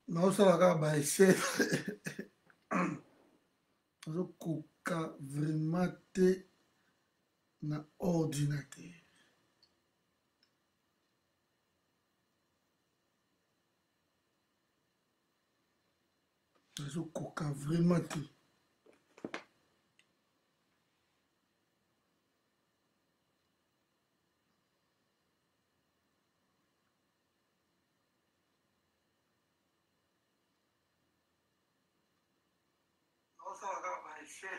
naosalaka baese nazokoka vraiment te na ordinateur nazokoka vraiment te naosalaka baese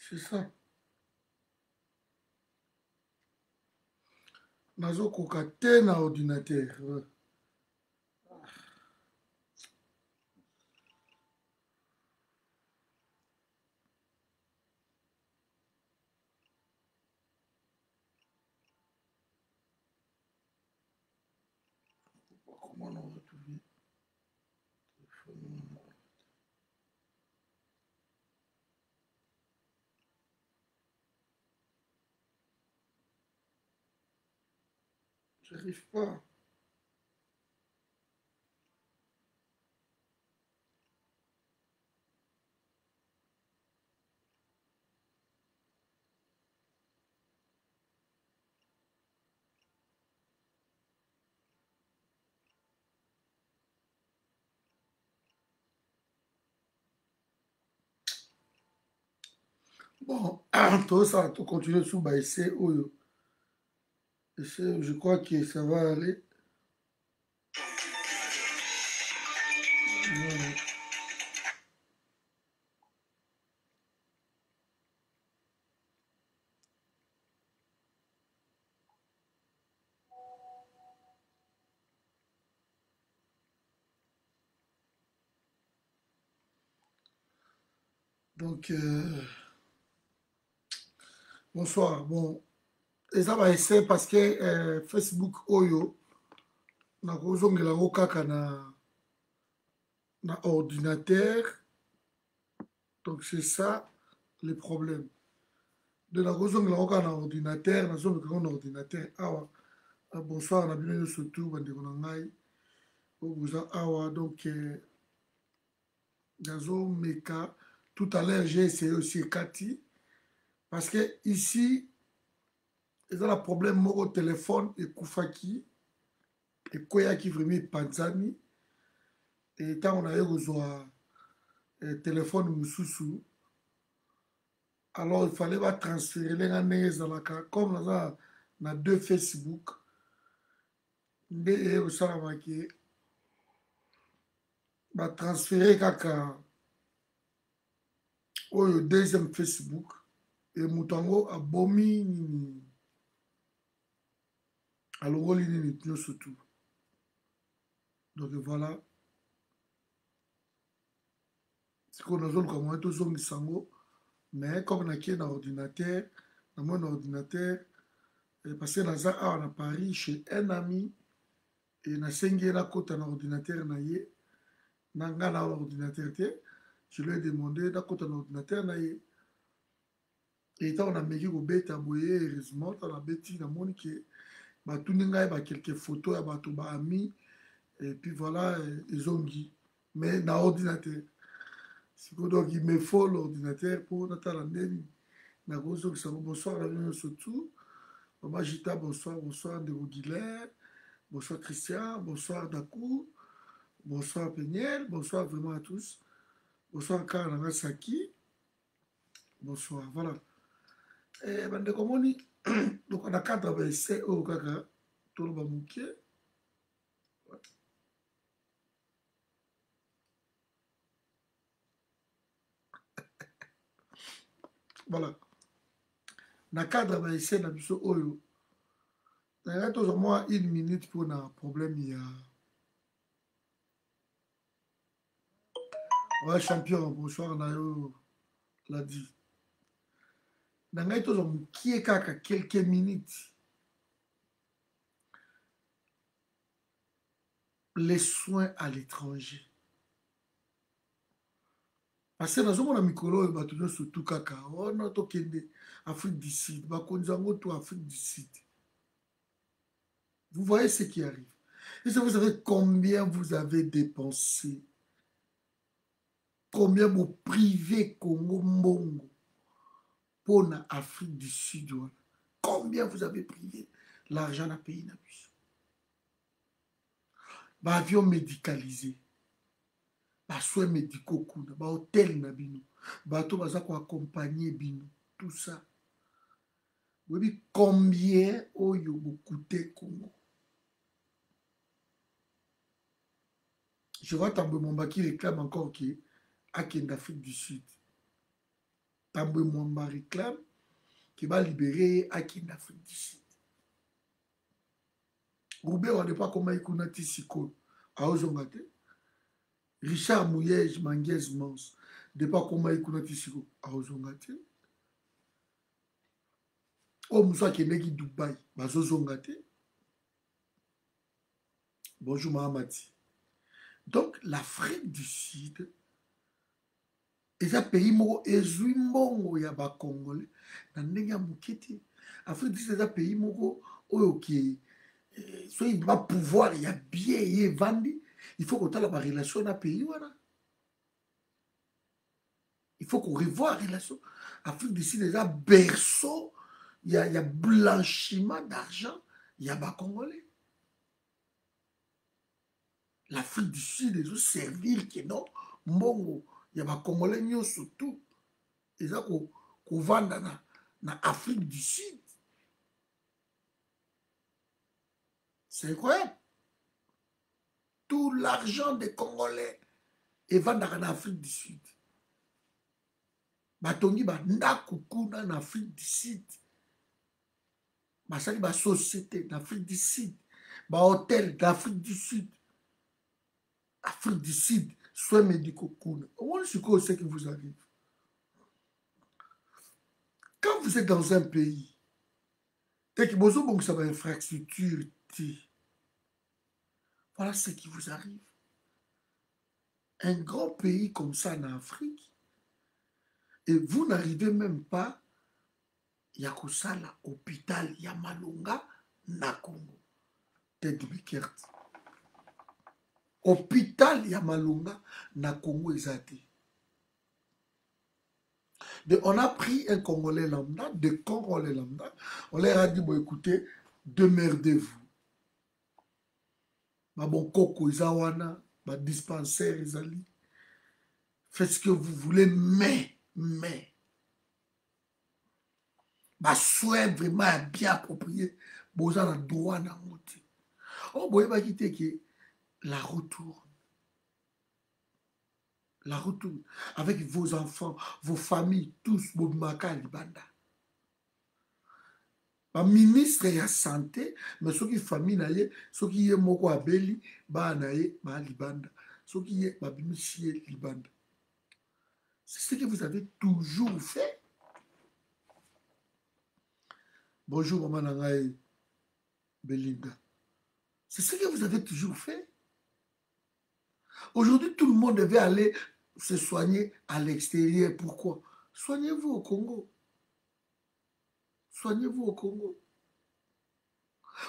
c'est ça nazokoka te na ordinateur comment on va trouver j'arrive pas bon tout ça tout continuer sous baese oyo je crois que ça va aller voilà. Donc bonsoir bon eza baese parce que Facebook oyo nakozongela yango kaka na ordinateur donc c'est ça le problème de nakozongela yango kaka na ordinateur nazongela yango na ordinateur awa bonsoir na bino nyonso tu bandeko na ngai oyo boza awa donc nazomeka tout à l'heure j'ai essayé aussi ekati parce que ici eza na problème moko telefone ekufaki ekweyaki vraiment epanzani ntango naye kozwa telefone mosusu alors il fallait batransférele nga ndenge ezalaka comme naza na deux Facebook nde eye kosalamaki batransfere kaka oyo deuxième Facebook e moto yango abomi nini alongoli nini nyonso tu donc voilà sikoyo nazoluka moye tozongisa yango mais comme nakie na ordinateur namoi na ordinateur parce que naza awa na Paris chez un ami e nasengi ye nakota na ordinateur na ye na nga na ordinateur te je lui ai demandé nakota na ordinateur na ye e ntango nameki kobeta boye heureusement ntango nabeti namoni ke batuni ngai bakelke photo ya bato baami et puis voilà ezongi mais na ordinateur sikoyo donc il me faut l'ordinateur mpo natala ndeni nakozongisa ngo bonsoir na bino nyonso tu mama Gita bonsoir bonsoir ndeko Guilaire bonsoir Christian bonsoir Dakou bonsoir Peniel bonsoir vraiment à tous bonsoir kaka na nga Saki bonsoir voilà bandeko moni donc na cadre ya baese oyo kaka toloba moke voilà na cadre ya baese na biso oyo nanga tozwa mwa une minute mpona problème ya ouais champion bonsoir na yo ladi na ngai tozwa mokie kaka quelques minutes les soins à l'étranger parce que nazomona mikolo oyo bato nyonso tu kaka wana tokende Afrique du Sud bakonzi yango to Afrique du Sud. Vous voyez ce qui arrive. Et vous savez combien vous avez dépensé, combien vous privez Congo Mbongo pour l'Afrique du Sud. Combien vous avez privé l'argent dans le pays. Avion médicalisé, soins médicaux, hôtel na bino, bateau baza ko accompagner bino, tout ça. Vous voyez combien oyo vous coûtez Congo. Je vois Tambwe Mwamba qui réclame encore qui est en Afrique du Sud. Tambwe Mwamba réclame qui va libérer en Afrique du Sud. Roubé, on ne sait pas comment il connaît Tissiko à Ozongate. Richard Mouyej Manguez Mans, ne sait pas comment il connaît Tissiko à Ozongate. Oh, Moussa Kenegi Dubaï, Bazozongate. Bonjour Mahamati. Donc, l'Afrique du Sud est un pays qui est un Congolais. L'Afrique du Sud est un pays qui soit il va pouvoir, il y a bien, il y a vendu. Il faut qu'on ait la relation dans le pays. Voilà. Il faut qu'on revoie la relation. L'Afrique du Sud est un berceau. Il y a blanchiment d'argent. Il y a des Congolais. L'Afrique du Sud est servir qui non. Mongo. Il y a des Congolais surtout. Ils ont qu'on vend dans l'Afrique du Sud. C'est incroyable. Tout l'argent des Congolais est vendu en Afrique du Sud. Batongi ba ndakuku en Afrique du Sud. Basali ba société d'Afrique du Sud. Ba hôtel d'Afrique du Sud. Afrique du Sud, soins médicaux kuna. On sait ce qui vous arrive. Quand vous êtes dans un pays et que vous avez une infrastructure, voilà ce qui vous arrive. Un grand pays comme ça en Afrique, et vous n'arrivez même pas, il y a que ça là, hôpital, il y a Malunga, na Congo. Tête Bekert. Hôpital, il y a Malunga, na Congo, exacté. On a pris un Congolais lambda, deux Congolais lambda, on leur a dit, bon écoutez, démerdez-vous. Bon, Koko, Izawana, dispensaire, Izali. Faites ce que vous voulez, mais. Soin vraiment bien approprié. Vous avez le droit dans le monde. Oh, vous voyez, quitter que la retourne. La retourne. Avec vos enfants, vos familles, tous, vos maka libanda. Le ministre de la santé, mais ceux qui famille naye, ceux qui est moko abeli, ba naye, ba libanda. Ceux qui est babimichie libanda. C'est ce que vous avez toujours fait. Bonjour maman Nangaye Belinda. C'est ce que vous avez toujours fait. Aujourd'hui, tout le monde devait aller se soigner à l'extérieur. Pourquoi? Soignez-vous au Congo. Soignez-vous au Congo.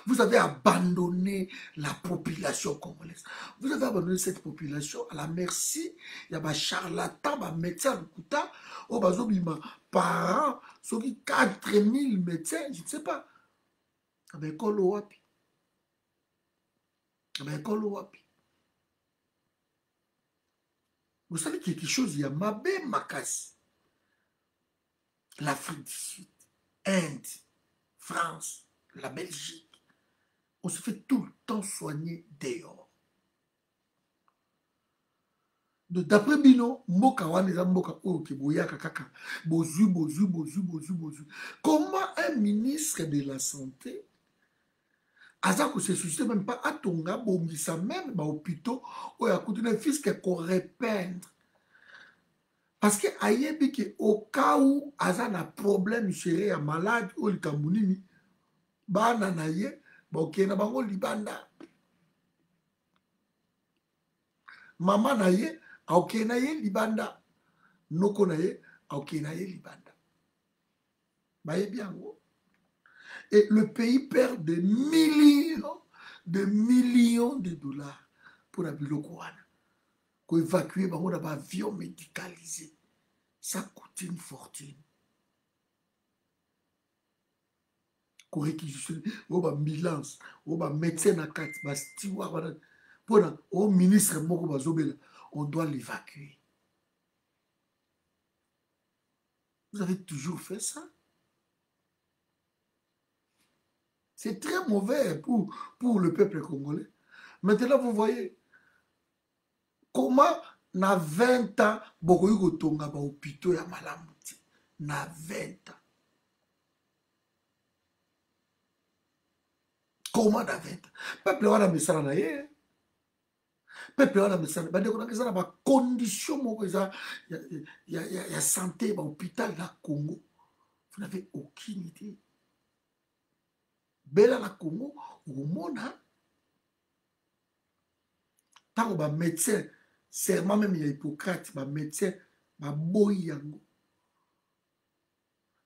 Vous avez abandonné la population congolaise. Vous avez abandonné cette population à la merci. Il y a des charlatans, des médecins de Kouta, par an, ceux qui 4000 médecins, je ne sais pas. Avec Kolo Wapi. Vous savez quelque chose, il y a Mabé Makasi. L'Afrique du Sud, Inde, France, la Belgique. On se fait tout le temps soigner dehors. D'après Bino, Mboka Waneza Mboka Boyaka Kaka, Bozu. Comment un ministre de la Santé Azako se suscite même pas à Tonga, Bongisa même, hôpitaux, où il y a un fils qui pourrait peindre. Parce que ayebi que au cas où Aza na problème chéri à malade ou le Kamounini, bana na ye, ok na bango libanda. Maman na ye, ok na ye libanda. noko na ye aoke na ye libanda bayebi yango. Et le pays perd des millions de dollars pour la biloko wana ko évacuer bango na ba avion médicalisé. Ça coûte une fortune. Ko réquisitionner o ba ambulance o ba médecin na kati ba steward wana pona o ministre moko bazobela on doit l'évacuer. Vous avez toujours fait ça. C'est très mauvais pour le peuple congolais. Maintenant, vous voyez, comment, na 20 ans, bokoyi kotonga ba hôpitaux ya malamu te. Na 20 ans. Comment na 20 ans? Peuple wana mesala na ye. Peuple wana mesala. Bandeko na eza na ba condition moko eza ya santé ba hôpital na Congo. Vous n'avez aucune idée. Bela na Congo, omona tango ba médecin, serment même ya Hippocrate, ba médecin, ba boyi yango.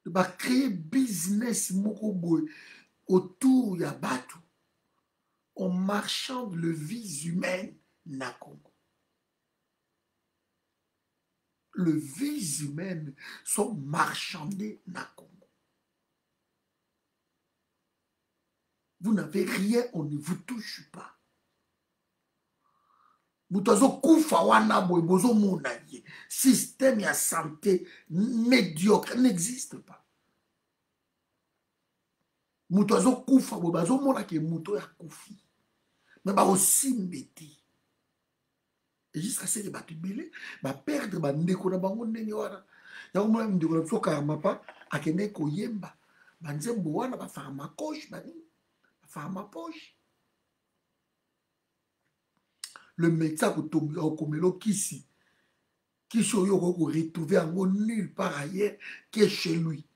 Ba créer business moko boy autour ya bato. On marchande le vie humaine na Congo. Le vie humaine sont marchandés na Congo. Vous n'avez rien, on ne vous touche pas. Mutazo kufa wana boy bozo mona ye. Système ya santé médiocre n'existe pas. Mutazo kufa boy bazo mona ke muto ya kufi. Mais ba aussi mbeti. Et jusqu'à ce que batu belé ba perdre ba ndeko na bango ndenge wana. Ya mona ndeko na soka ya mapa akende ko yemba. Ba nzembo wana ba pharmacoche bani. Ba pharmapoche. Le médecin au komelo kisi oyo ko retrouver en nulle part ailleurs que chez lui.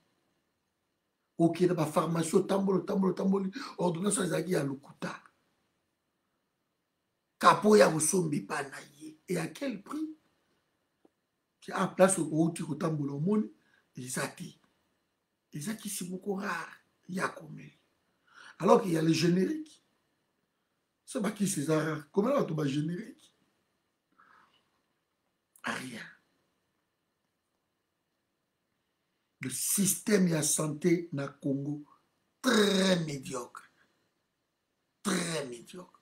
Ok, na ba pharmacie tambolo ordonnance ezaki ya lokuta. Kapo ya bosombi pa na ye. Et à quel prix? Qui a place au outil ko tambola omoni ezati. Ezaki si beaucoup rare ya komeli. Alors qu'il y a les génériques. C'est pas qui c'est rare. Comment là tu vas générique? Rien. Le système de santé na Congo très médiocre. Très médiocre.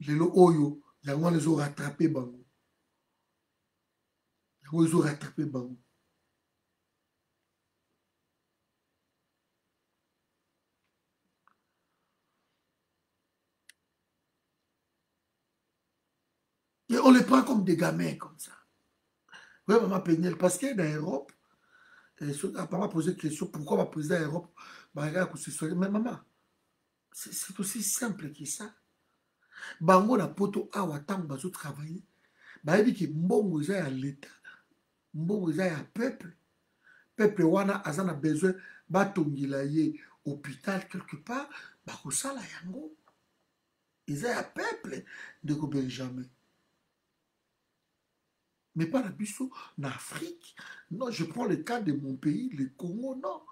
Les oyo, yango les ont rattrapé bango. Yango les ont rattrapé bango. Et on les prend comme des gamins comme ça. Oui, maman Péniel, parce que dans l'Europe, maman posé une question, pourquoi ma président de l'Europe, mais maman, c'est aussi simple que ça. Bango na poto awa tango bazo travailler. Bayebi ki mbongo eza ya l'État, mbongo eza ya peuple. Peuple wana aza na besoin batongila ye hôpital quelque part, bakosala yango. Eza ya peuple de Benjamin. Mais pas la biso, en Afrique. Non, je prends le cas de mon pays, le Congo, non.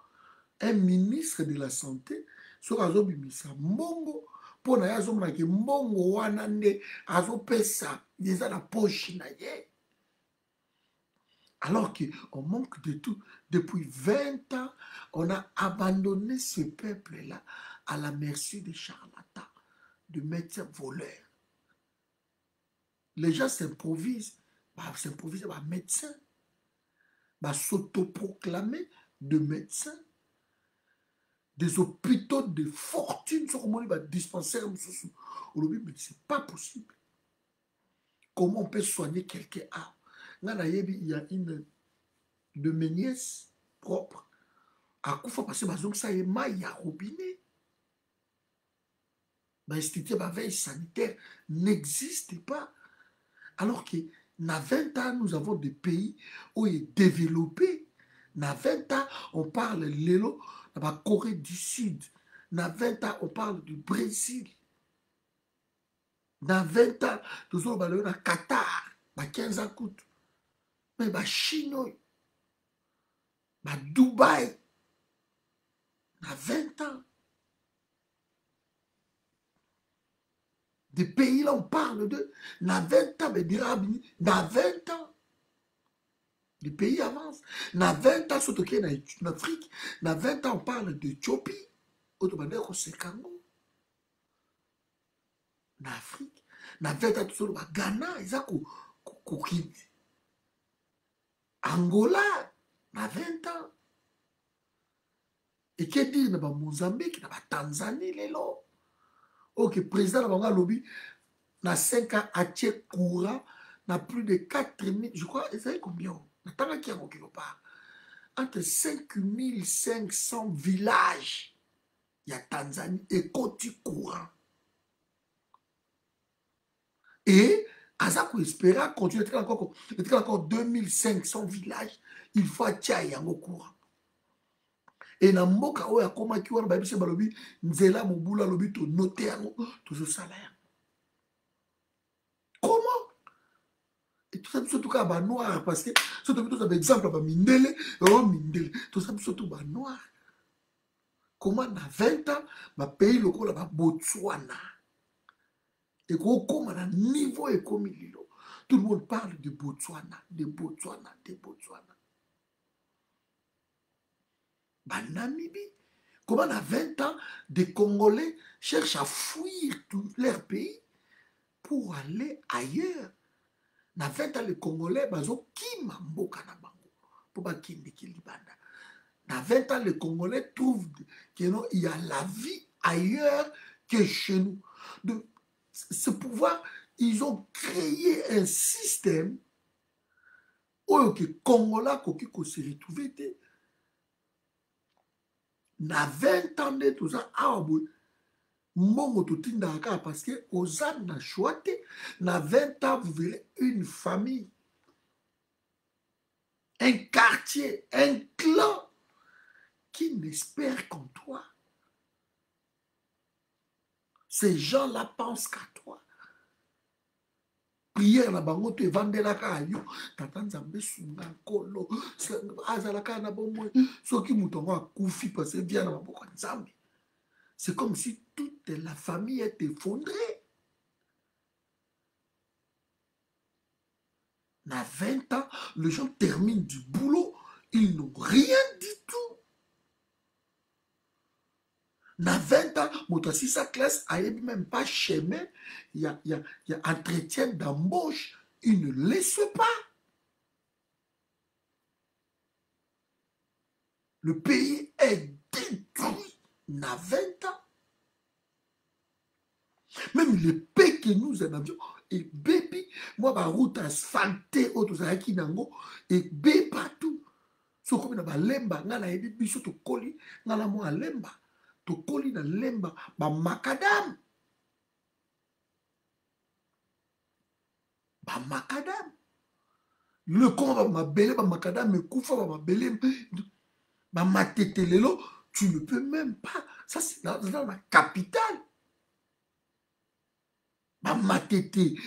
Un ministre de la Santé, sur azobimisa mbongo, pour na yazomona ke mbongo wana nde azopesa, déjà la poche na ye. Alors qu'on manque de tout. Depuis 20 ans, on a abandonné ce peuple-là à la merci des charlatans, de médecins voleurs. Les gens s'improvisent médecins, s'autoproclamer de médecins, des hôpitaux de fortune, dispensaires, mais c'est pas possible. Comment on peut soigner quelqu'un? Il y a une de mes nièces propres à Koufa parce que ça est maille à robinet. L'institut de veille sanitaire n'existe pas. Alors que dans 20 ans, nous avons des pays où il est développé. Dans 20 ans, on parle de la Corée du Sud. Dans 20 ans, on parle du Brésil. Dans 20 ans, nous avons le Qatar. 15 ans coûte. Mais Chine, Dubaï, na 20 ans. Des pays là, on parle de, na 20 ans, mais na 20 ans. Les pays avancent. Na 20 ans, surtout qu'il y en Afrique, na 20 ans, on parle d'Éthiopie. Autrement, c'est Congo. Na Afrique. Na 20 ans, tout ça, Ghana, ils ont Angola, na 20 ans. Et que dire, na Mozambique, na Tanzanie, les lots. Ok, président de lobby, na 5 ans, à Tchèque courant, na plus de 4000, je crois, vous savez combien? N'a qui a quelque part. Entre 5500 villages, il y a Tanzanie et Côte courant. Et, Azako espéra continuer encore 2500 villages, il faut attirer au courant. Et na mboka oyo akomaki wana bayebisi balobi nzela mobula lobi to noter yango tozosala yango. Comment? Et tout ça surtout ka ba noir parce que surtout tout ça par exemple ba mindele mindele tout ça surtout ba noir. Comment na 20 ans ba pays lokola ba Botswana et comment na niveau ekomi lilo tout le monde parle de Botswana, de Botswana, de Botswana. Ba Namibie. Comment à 20 ans, des Congolais cherchent à fuir tout leur pays pour aller ailleurs. Na 20 ans, les Congolais, bazo kima mboka na bango. Pour ba kindi kilibanda. Na 20 ans, les Congolais trouvent qu'il y a la vie ailleurs que chez nous. Donc, ce pouvoir, ils ont créé un système où les Congolais qui se retrouvaient. Na 20 ans de tout ça, mbongo totindaka parce que aux âmes na choite, na 20 ans, vous verrez une famille, un quartier, un clan qui n'espère qu'en toi. Ces gens-là pensent qu'à toi. Prière na bango to evandelaka yo tata nzambe sunga nkolo azalaka na bomoi soki mutu ngo akufi parce que vient na maboko ya nzambe. C'est comme si toute la famille est effondrée. À 20 ans, les gens terminent du boulot, ils n'ont rien du tout. À 20 ans, si sa classe n'a même pas chemin, il y a entretien d'embauche, ils ne laissent pas. Le pays est détruit à 20 ans. Même les paix que nous en avions, et baby, moi, ma route asphaltée, qui nango, et bé partout. So comme na balemba, nga na yebi biso to koli, nga na mo alemba, to koli na lemba, ba macadam. Ba macadam. Le con ba mabele, ba macadam, me koufa ba mabele, ba matetelelo, tu ne peux même pas. Ça, c'est dans la capitale. Ba matete,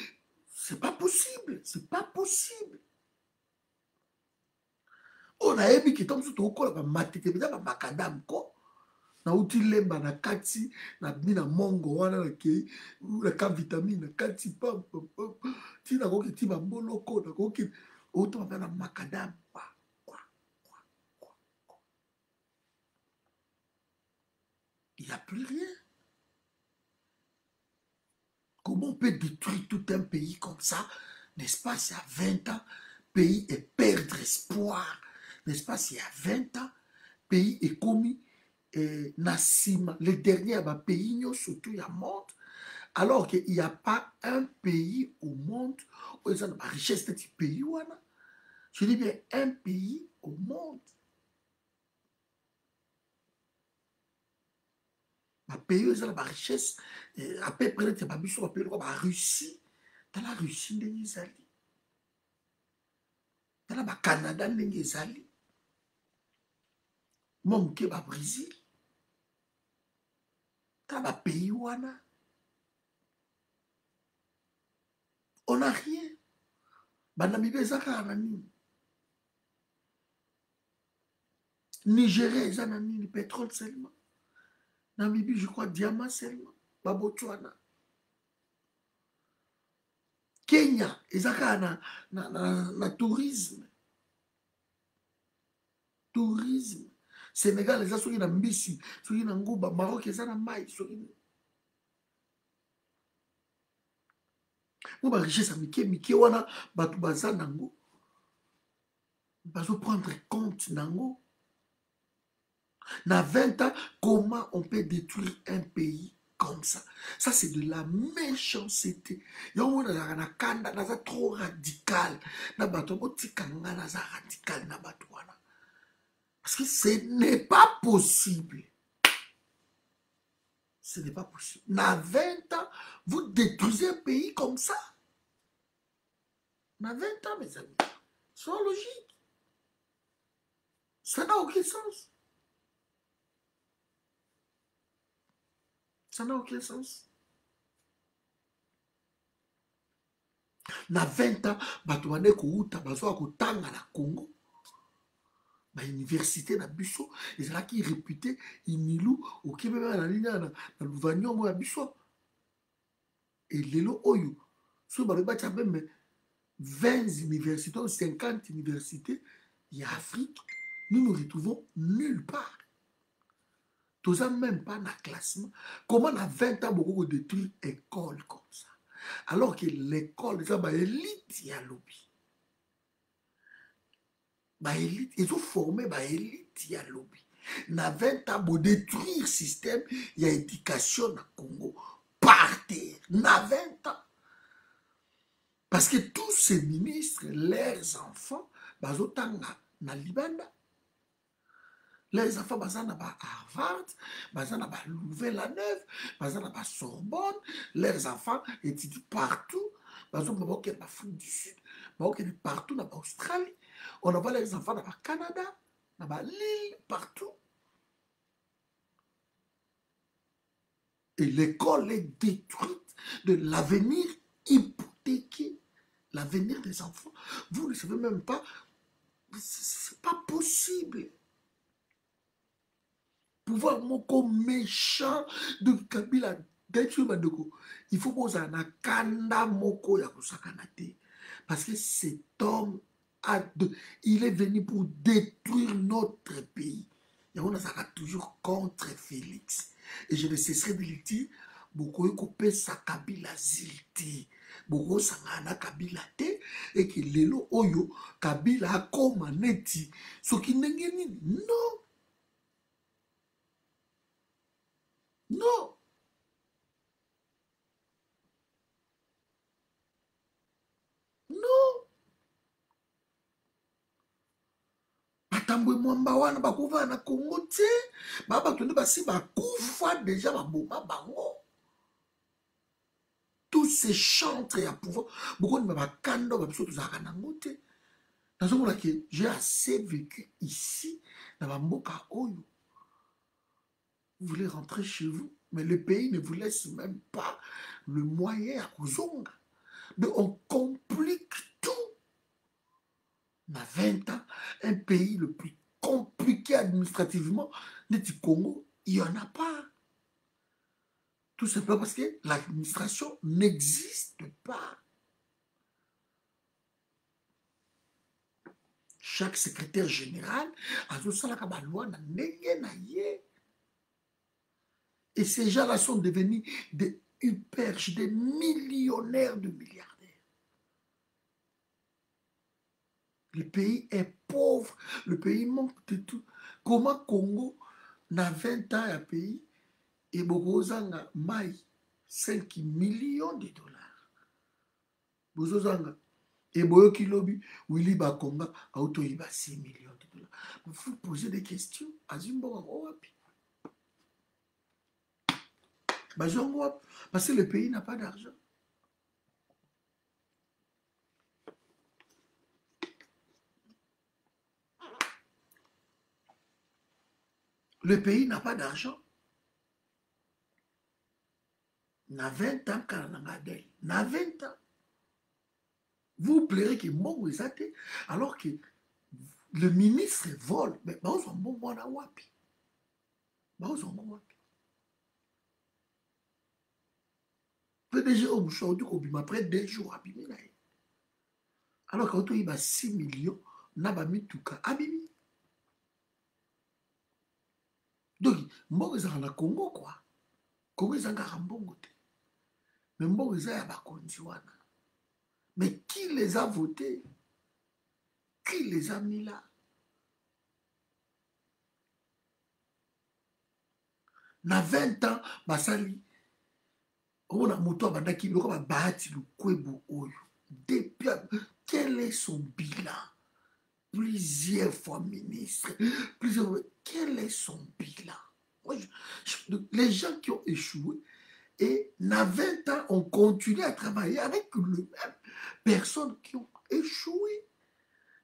c'est pas possible, c'est pas possible. On a ébi qui tombe sur ton col, ba matete, ba macadam, quoi. Na uti lemba na kati na bina mongo wana na kei na ka vitamine na kati pam ti na koki ti mamboloko na koki auto na macadam il n'y a plus rien. Comment on peut détruire tout un pays comme ça, n'est-ce pas, c'est à 20 ans pays et perdre espoir, n'est-ce pas, c'est à 20 ans pays est commis Nassima, les derniers pays, surtout il y a monde, alors qu'il n'y a pas un pays au monde où il y a la richesse de ce pays. Je dis bien un pays au monde. Un pays où il y a la richesse, à peu près, c'est pas bien pays comme la Russie. Dans la Russie, il y a dans le Canada, il y a mon Brésil. Dans le pays où on n'a rien. Banamibé Zaka Anani. Nigeria, ils ont le pétrole seulement. Namibie, je crois, diamant seulement. Botswana. Kenya, ils ont na tourisme. Tourisme. Sénégal, ils ont na mbisi, ils ont na nguba. Maroc, ils ont na maïs. Moi, ma richesse à Mickey, wana, batu baza nango. Bazo prendre compte nango. Dans 20 ans, comment on peut détruire un pays comme ça? Ça, c'est de la méchanceté. Il y a un kanda, trop radical. Radical. Parce que ce n'est pas possible. Ce n'est pas possible. Dans 20 ans, vous détruisez un pays comme ça. Dans 20 ans, mes amis, c'est logique. Ça n'a aucun sens. Ça n'a aucun sens. Na 20 ans, bato bane kouta bazwa kotanga na Congo. Ba université na biso ezalaki réputé imilu okebe na linya na Luvanyongo mo ya biso. Et lelo oyo so ba ba même 20 universités ou 50 universités en Afrique, nous nous retrouvons nulle part. Tous même pas dans le classement. Comment à 20 ans beaucoup détruire école comme ça? Alors que l'école, c'est une élite, il y a lobby. Ils ont formé une élite, il y a lobby. Dans 20 ans, pour détruire le système, il y a éducation au Congo. Par terre. Dans 20 ans. Parce que tous ces ministres, leurs enfants, ils ont na Libanda. Les enfants, ils ont à Harvard, ils ont à Louvain-la-Neuve, ils ont à Sorbonne. Leurs enfants étudient partout. Ils ont à l'Afrique du Sud, ils ont partout en Australie. On a les enfants dans le Canada, dans l'île, partout. Et l'école est détruite de l'avenir hypothéqué. L'avenir des enfants. Vous ne savez même pas. C'est pas possible. Pouvoir moko méchant de Kabila d'être Bandoko. Il faut poser un kanda moko ya kusakanate. Parce que cet homme il est venu pour détruire notre pays. Et on a toujours contre Félix. Et je ne cesserai de le dire, beaucoup de coupé sa Kabila zilti. Beaucoup sangana Kabila te et que lelo oyo Kabila comme neti. Ce qui n'est non. Non. Non. Batambwe mwamba wana bakuva na Congo te. Baba tunde basi bakufa déjà baboma bango. Tous ces chantres à pouvoir. Beaucoup de bakando babiso tuzaka nango te. Nazomona que j'ai assez vécu ici dans ma mboka oyo. Vous voulez rentrer chez vous, mais le pays ne vous laisse même pas le moyen à Kuzonga. Mais on complique tout. On a 20 ans, un pays le plus compliqué administrativement, du Congo, il n'y en a pas. Tout simplement parce que l'administration n'existe pas. Chaque secrétaire général a la loi na ndenge na ye. Et ces gens-là sont devenus des hyperches, des millionnaires de milliardaires. Le pays est pauvre, le pays manque de tout. Comment Congo, dans 20 ans, un pays, et Bogozanga maille 5 millions de dollars. Bogozanga, et Boyoki Lobi, Willy Bakonga, Autoiba 6 millions de dollars. Vous posez des questions à Zimbo, parce que le pays n'a pas d'argent. Le pays n'a pas d'argent. Na 20 ans, na 20 ans. Vous plairez que Mongo est athée, alors que le ministre vole, mais baozo mbongo wana wapi? Baozo mbongo wapi? PDG au Mouchaudou Kobima après 2 jours abimi na ye. Alors quand il a 6 millions, n'a pas mis tout cas abimi. Donc, mbongo ezaka na Congo quoi. Congo ezanga mbongo te. Mais mbongo eza ya bakonzi wana. Mais qui les a votés? Qui les a mis là? Na 20 ans, basali on a moto abandaki biloko babahati lukwebo oyo. Depuis, quel est son bilan? Plusieurs fois ministre, quel est son bilan? Les gens qui ont échoué et na 20 ans on continue à travailler avec les mêmes personnes qui ont échoué.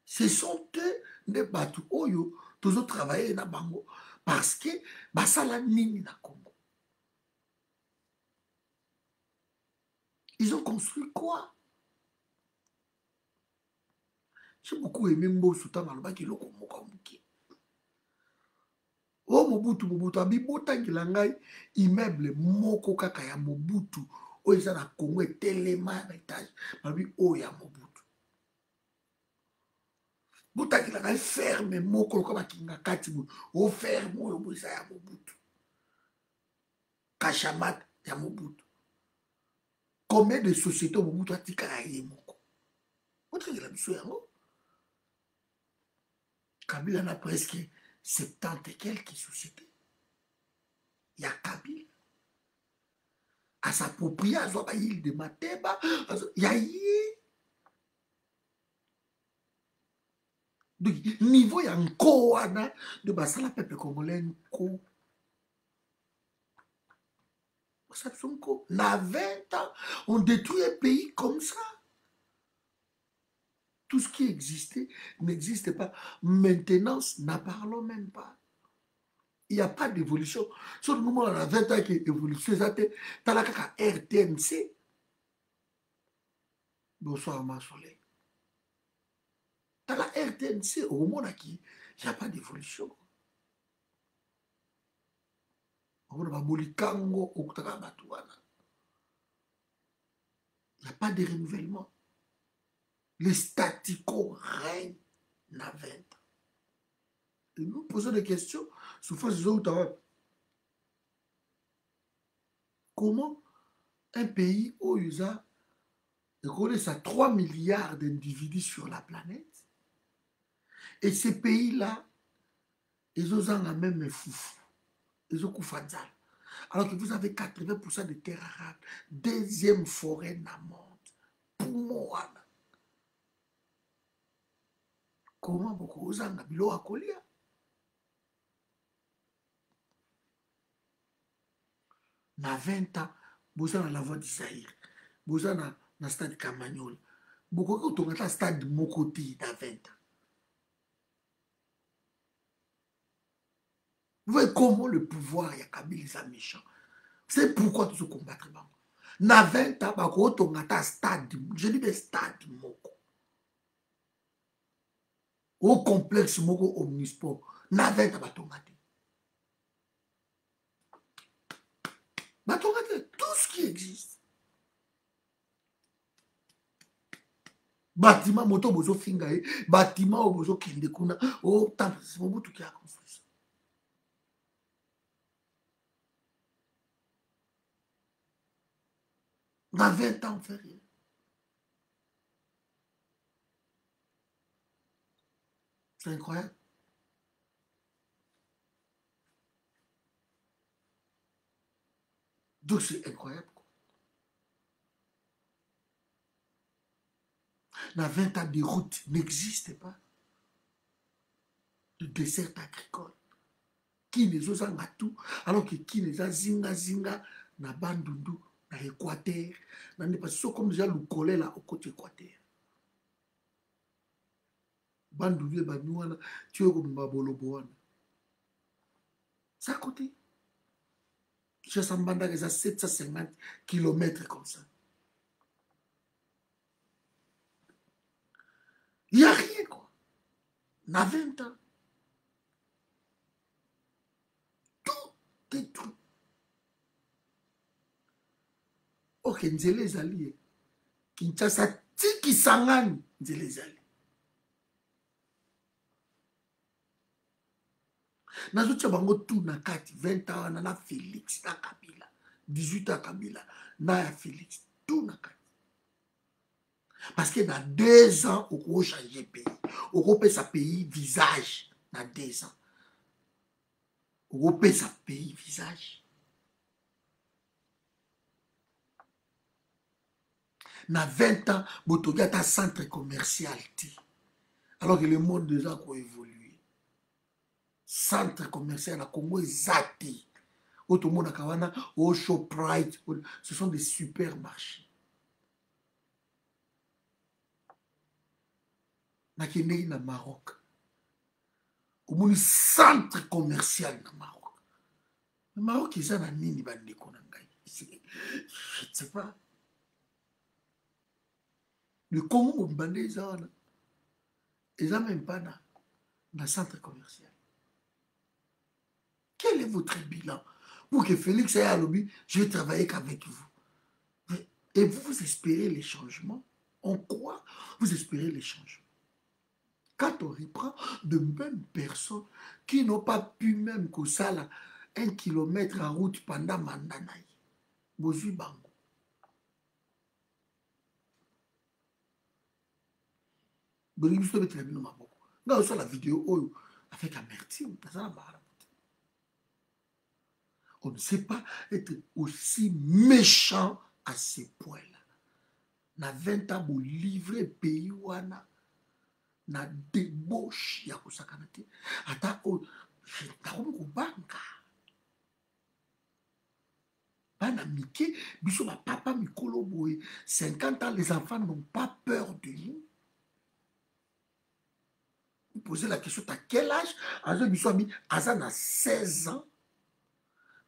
Ce sont eux des bateaux oyo toujours travailler na bango parce que basala nini na Congo. Ils ont construit quoi? J'ai beaucoup aimé Mbosso Tamalba qui loko moko muki. Oh Mobutu abi botangela ngai immeuble moko kaka ya Mobutu oyo eza na Congo etelema na étage babi oyo ya Mobutu. Botangela ngai ferme moko lokola bakinga kati boye o ferme oyo boye eza ya Mobutu. Kashamat ya Mobutu. Combien de sociétés Mobutu atikala ye moko? Botangela biso yango. Kabila na presque 70 et quelques sociétés. Il y a Kabila. À s'approprier à l'île de Mateba. Il y a donc, niveau, il y a un koana de Basala peuple congolais. Na 20 ans, on détruit un pays comme ça. Tout ce qui existait n'existe pas. Maintenance, n'en parlons même pas. Il n'y a pas d'évolution. Sur le moment, on a 20 ans qui est évolution, c'est la RTNC. Bonsoir, ma soleil. Dans la RTNC, au moment où il n'y a pas d'évolution. Il n'y a pas de renouvellement. Les statico règnent à 20 ans. Et nous posons des questions sur face de comment un pays où il a reconnaît 3 milliards d'individus sur la planète et ces pays-là, ils ont même foufou, ils ont koufadzal. Alors que vous avez 80% de terres arables, deuxième forêt dans le monde. Pour moi, comment vous avez bilo à Kolia? Na 20 ans, vous avez la voie d'Isaïr, vous avez na stade Kamagnol, vous avez le stade Mokoti dans 20 ans. Vous voyez comment le pouvoir y a Kabila méchant. C'est pourquoi tu se combattre. Na 20 ans, vous avez un stade, je dis des stades Moko. Au complexe Moko Omnisport. Na 20 ans, vous avez tout ce qui existe. Bâtiment moto bozo fingaye, bâtiment bozo kinde kuna, oh temple, c'est Mobutu qui a construit ça. Dans 20 ans, on fait rien. C'est incroyable. Donc c'est incroyable. Dans 20 ans, des routes n'existent pas. Le dessert agricole. Qui les a tout, alors que qui les a zinga, na bandundu, na Équateur, na n'est pas comme déjà le collègue là au côté Équateur. Bandundu et Banouana, tu es comme Baboloboana. C'est à côté. Je sens que ça 750 km comme ça. Il n'y a rien, quoi. na 20 ans. Tout détruit. Ok, nzela ezali. Kinshasa tiki sangani nzela ezali. Nazotia bango tout na kati 20 ans na Félix na Kabila 18 ans Kabila na ya Félix tout na kati. Parce que dans 2 ans on peut changer pays. On peut sa pays visage dans 2 ans. On peut sa pays visage. Dans 20 ans, Botoga est un centre commercial. Alors que le monde déjà a évolué. Centre commercial à Congo est zati. Autre monde à Kawana, au Shoprite, ce sont des supermarchés. Nakende na Maroc. Au monde centre commercial na Maroc. Le Maroc ils ont un nini bande konangai. Je ne sais pas. Le Congo bande ils ont même pas dans le centre commercial. Quel est votre bilan? Pour que Félix aille à l'objet, je vais travailler qu'avec vous. Et vous espérez les changements? En quoi vous espérez les changements? Quand on reprend de mêmes personnes qui n'ont pas pu même que ça là, 1 kilomètre en route pendant Mandanaï. Bozui Bango. Dans la vidéo avec amertume, on ne sait pas être aussi méchant à ce point-là. Na 20 ans, vous livrez pays wana na débauche ya kusakana te. Ata o takomi ko banka. Bana mike, biso ba papa mikolo boye. 50 ans, les enfants n'ont pas peur de nous. Vous posez la question, à quel âge? Azan a 16 ans.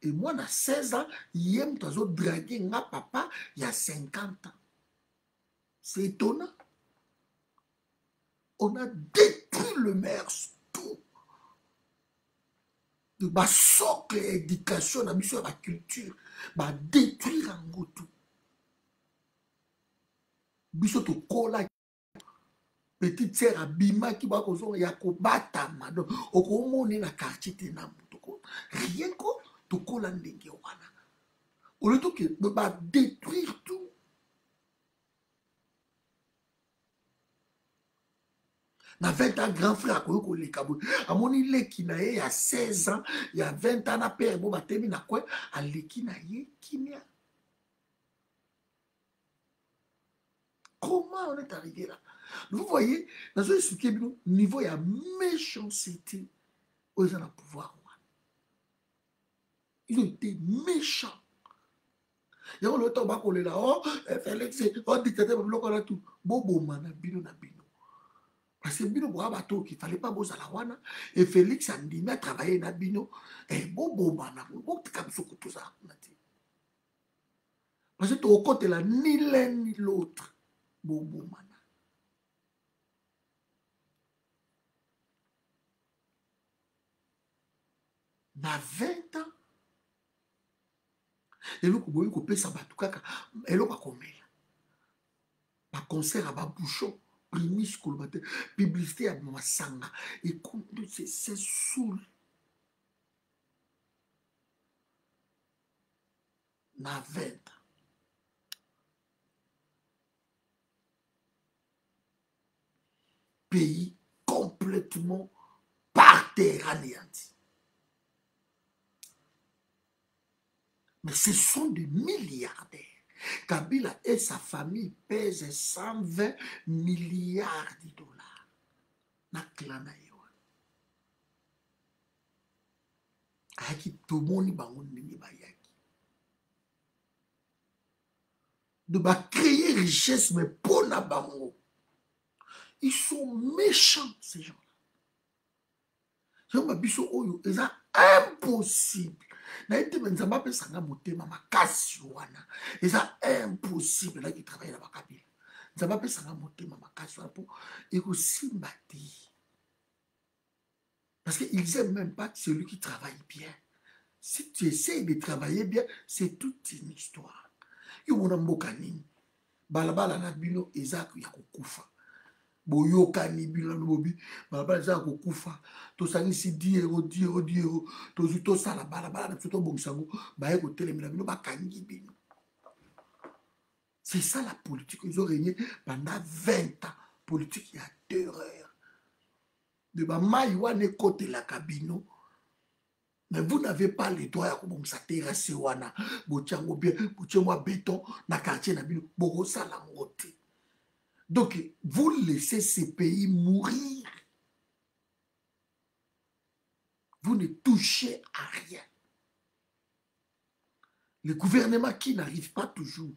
Et moi, à 16 ans, il y a dragué ma papa il y a 50 ans. C'est étonnant. On a détruit le maire, tout. De ma socle éducation, la mission de la culture, va détruire en tout. Biso to kola petite sœur abima qui va causer yakobata mado okomone na quartier tena mutoko rien ko to kola ndenge wana au lieu que va détruire tout. Na 20 ans grand frère ko ko leka bo amoni leki na ye ya 16 ans il y a 20 ans na père bo batemi na quoi aleki na ye kinia. Comment on est arrivé là? Vous voyez, dans ce niveau, il y a méchanceté aux gens à pouvoir. Ils ont été méchants. Il y a le temps où là, oh, Félix, oh, dictateur, tout. Bobo, mana, bino, na bino. Parce que bino, boabato, qu'il ne fallait pas bosa la wana. Et Félix, a dit, mais travailler na bino. Et bobo, mana, bobo, comme ça, tout ça. Parce que au côté là, ni l'un ni l'autre. Bobo, mana. Na 20 ans, et là, vous voyez qu'on peut s'abattre, et là, on va ba concert à Babouchon, primis, publicité à Massanga, et c'est saoul. Na 20 ans. Pays complètement par terre anéanti. Mais ce sont des milliardaires. Kabila et sa famille pèsent 120 milliards de dollars. Na clan na yo. Aki tomoni bango ndenge bayaki. De ba créer richesse mais pour na bango. Ils sont méchants ces gens-là. C'est impossible. C'est impossible là qui travaille dans la Kabila. Parce qu'ils n'aiment même pas celui qui travaille bien. Si tu essaies de travailler bien, c'est toute une histoire. Yo mona mboka nini balabala na bino eza ya kokufa boyokani bino lobi balabala eza ya kokufa tosangisi 10 euros 10 euros 10 euros tozwi tosala balabala na biso tobongisa yango baye kotelemela bino bakangi bino. C'est ça la politique. Ils ont régné pendant 20 ans. Politique, il y a terreur. De Bamaïwane côté la cabine. Mais vous n'avez pas les droits comme ça terrasse wana. Botiango bien, botiango béton, na quartier na bino, bogo sala ngote. Donc, vous laissez ces pays mourir. Vous ne touchez à rien. Le gouvernement qui n'arrive pas toujours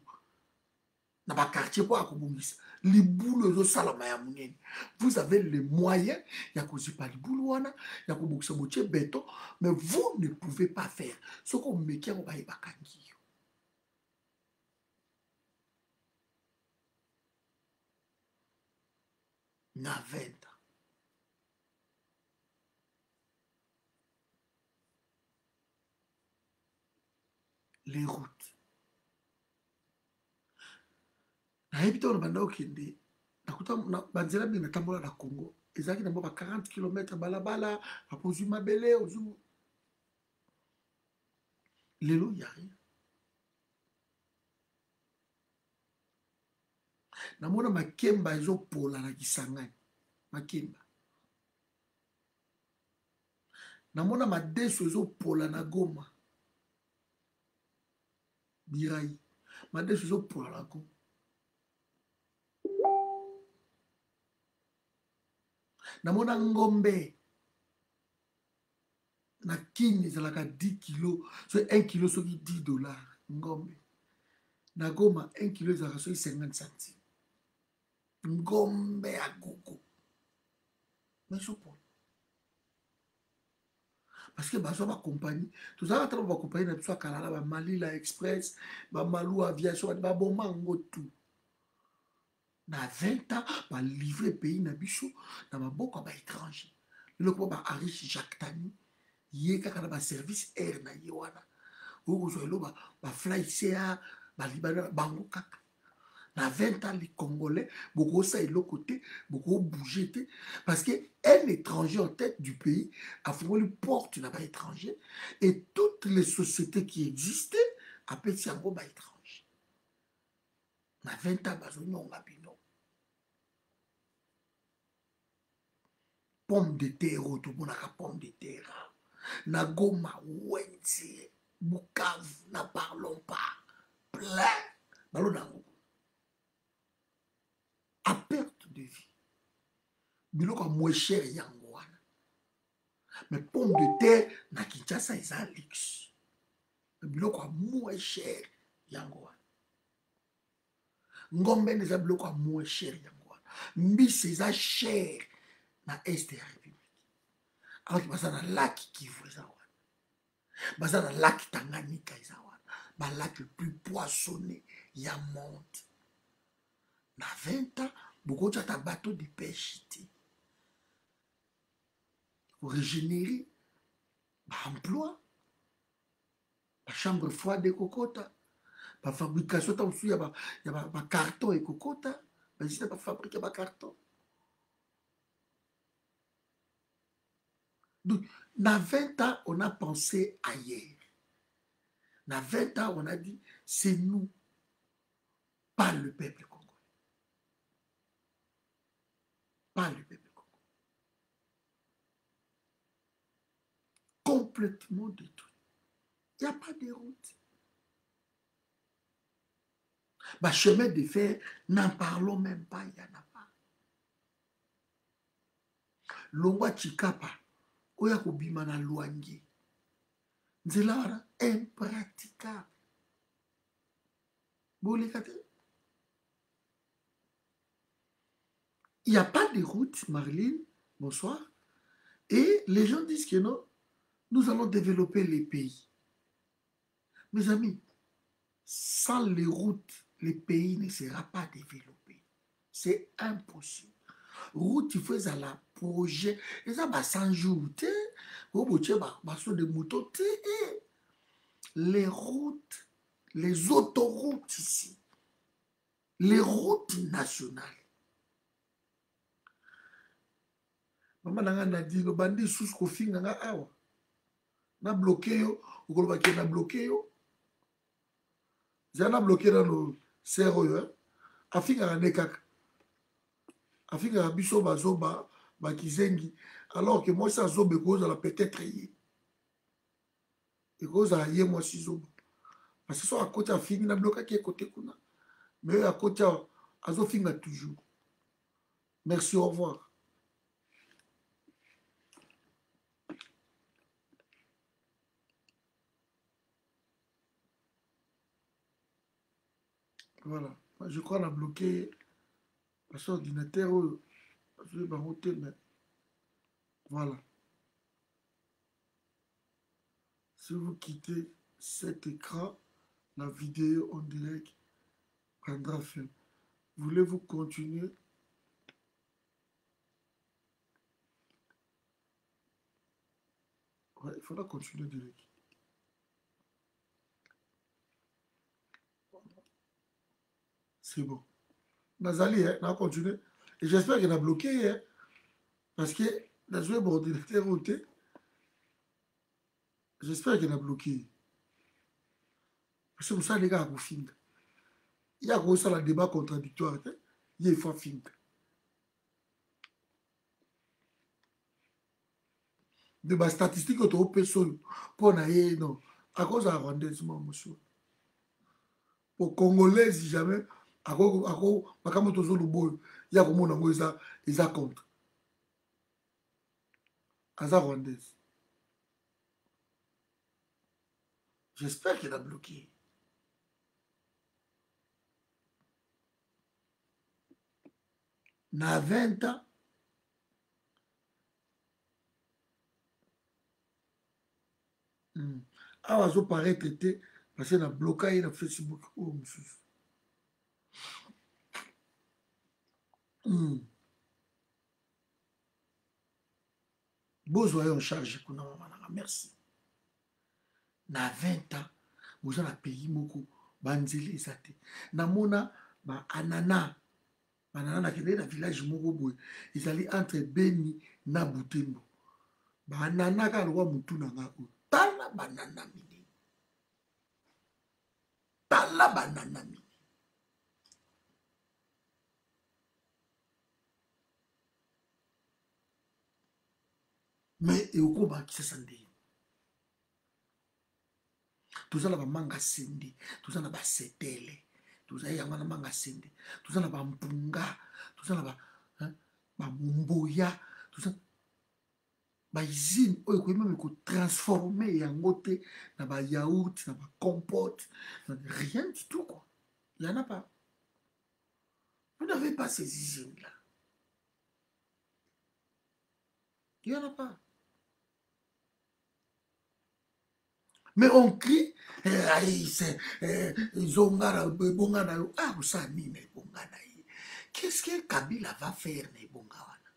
na ba quartier pour akobongisa les boules salama ya munene. Vous avez les moyens ya kozipa les boules wana ya kobongisa botie béton, mais vous ne pouvez pas faire ce qu'on mekia ko ba bakangi. Na 20 ans. Les routes. Nayebi on banda okende nakuta banzela bi natambola na Congo ezaki na ba 40 km balabala apozu mabele ozu lelo ya rien. Namona makemba ezopola na Kisangani makemba. Namona madeso ezopola na Goma Birai madeso ezopola na Goma. Namona ngombe na kini ezalaka 10 kilos, so 1 kilo soki 10 dollars ngombe. Na Goma 1 kilo ezalaka soki 50 centimes. Ngombe ya gogo. Mais je pense. Parce que bazo ba compagnie, tout ça va ba compagnie na biso kalala ba Malila Express, ba Malou Aviation, ba bomba ngo tout. Na 20 ans, ba livrer pays na biso na maboko ba étranger. Le ko ba Arish Jacques Tani, yé kaka na ba service air na yewana. Ou zo lo ba fly CA, ba libana bango kaka. Na 20 ans, les Congolais, beaucoup ça est l'autre côté, beaucoup bougé. Parce qu'un étranger en tête du pays a fait une porte là-bas étranger. Et toutes les sociétés qui existaient appellent ça un gros étranger. Na 20 ans, on a bino. Pomme de terre, tout le monde a pomme de terre. Na Goma, Wenzi, Bukavu, na parlons pas. Plein. Ballon d'ango. À perte de vie. Biloko moins cher yango wana. Mais pomme de terre na Kinshasa eza luxe. Biloko moins cher yango wana. Ngombe eza biloko moins cher yango wana. Mbisi eza cher na est ya République. Alors que basa na lac Kivu eza wana. Basa na lac Tanganyika eza wana. Ba lac le plus poissonné ya monde. Na 20 ans, beaucoup de bateau de pêche. Pour régénérer l'emploi, la chambre froide de Kokota, la fabrication de carton et Kokota, mais il n'y a pas fabriquer de carton. Donc, dans 20 ans, on a pensé ailleurs. Dans 20 ans, on a dit, c'est nous, pas le peuple congolais. Pas le peuple congolais. Complètement détruit. Il n'y a pas de route. Bah, chemin de fer, n'en parlons même pas, il n'y en a pas. Longwa Chikapa, Oya Kobimana Luangi. Nzelara, impraticable. Il n'y a pas de route, Marlene, bonsoir. Et les gens disent que non, nous allons développer les pays. Mes amis, sans les routes, les pays ne seront pas développés. C'est impossible. Route, il faut projet eza ba 100 jours te obotie baso de moto te les routes les autoroutes ici les routes nationales mama na nga na dino bandi susu kofinga nga awa na bloqué yo okolobaki na bloqué yo zala na bloqué nano ser oyo afingaka nde kaka afingaka biso bazoba bakizengi alors que mwasi azoba ekozala peut-être ye ekozala ye mwasi zoba parce que so akoti afingi na blokaki ekote kuna mais oyo akoti awa azofinga toujours merci au revoir. Voilà. Je crois qu'on a bloqué parce que l'ordinateur, je vais baroter, mais voilà. Si vous quittez cet écran, la vidéo en direct prendra fin. Voulez-vous continuer? Ouais, il faudra continuer direct. C'est bon. Nazali, hein, on va continuer. Et j'espère qu'il a bloqué, hein, parce que dans le ordinateur, j'espère qu'il a bloqué. Parce que ça, les gars, vous filmez. Il y a gros ça, le débat contradictoire. Il faut filmer. De ma statistique, tu as personne pour naïe, non. À cause de la rwandaise, monsieur. Pour Congolais, si jamais, à cause, makambo tozo luboyo, il y a comme on a ils a contre. Aza rwandaise. J'espère qu'il a bloqué. Na 20 ans, awa zo paraître te parce que na blocage na Facebook ou mususu. Bozwa en charge kuna mama na merci. Na 20 ans, vous avez pays moko banzeli ezate. Na mona ba anana banana na kende na village moko boye. Ezali entre Beni na Butembo. Ba anana ka lwa mutu na ngako. Tala banana mini. Tala banana mini. Mais eko ba kisa nde. Tozala ba manga sende, tozala ba setele, tozala yanga na manga sende, tozala ba mpunga, tozala ba mumboya, tozala ba usine oyo ko même ko transformer yango te na ba yaourt, na ba compote, rien du tout quoi. Il y en a pas. Vous n'avez pas ces usines là. Il y en a pas. Mais on crie, Zongara, Bongana, ah, vous savez, mais Bongana. Qu'est-ce que Kabila va faire, mais Bongawana?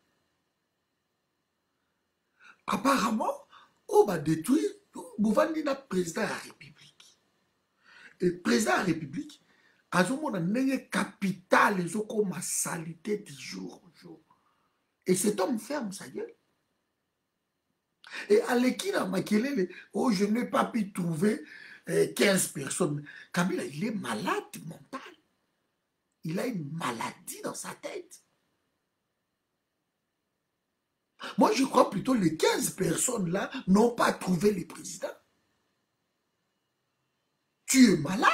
Apparemment, on va détruire, Bouvandi n'a président de la République. Et président de la République, à ce moment, on a une capitale, ils ont comme ma salité du jour au jour. Et cet homme ferme sa gueule. Et à l'équina Makelele, oh, je n'ai pas pu trouver 15 personnes. Kabila, il est malade mental. Il a une maladie dans sa tête. Moi, je crois plutôt que les 15 personnes là n'ont pas trouvé le président. Tu es malade.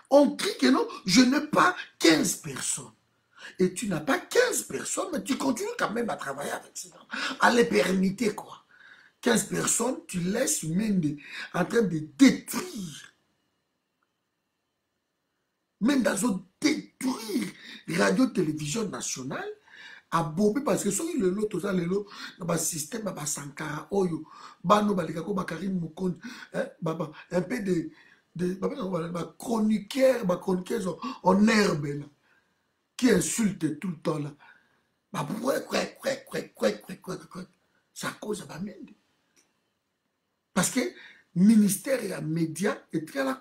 On crie que non, je n'ai pas 15 personnes. Et tu n'as pas 15 personnes, mais tu continues quand même à travailler avec ces gens. À les permettre quoi. 15 personnes, tu laisses Mende en train de détruire. Même dans une détruire radio-télévision nationale, à Bobé, parce que si le lot, dans le système, dans le Sankara, Oyo, Bano, Balikako, Bakarim, Moukoun, un peu de chroniqueurs en herbe. qui insulte tout le temps là. Ça cause à Mende. Parce que le ministère et les médias est très là.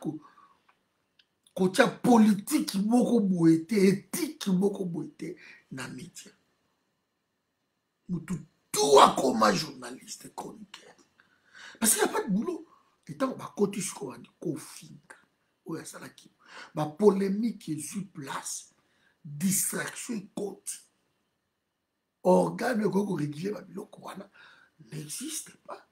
Côté politique, beaucoup boite, éthique, beaucoup boite dans les médias. Nous tout à comme journaliste chroniqueur. Parce qu'il n'y a pas de boulot. Et tant que côté ce qu'on dit, Kofinka, ou ça là qui, polémique est sur place, distraction et côté. Organe de régulier, n'existe pas.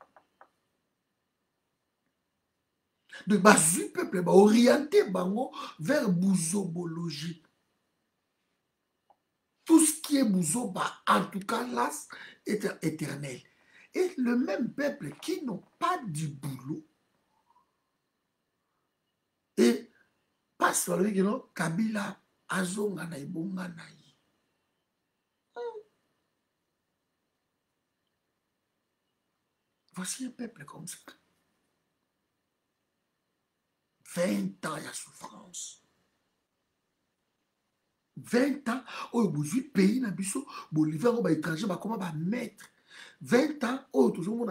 Donc, le peuple va orienter vers bouzobologie. Tout ce qui est bouzo, en tout cas, là, est éternel. Et le même peuple qui n'ont pas du boulot, et passe par le dit que Kabila, Azonga na ibonga na yi. Voici un peuple comme ça. 20 ans, il y a souffrance. 20 ans, oh, vous êtes pays, Bolivie, étranger, comment mettre 20 ans, oh, toujours,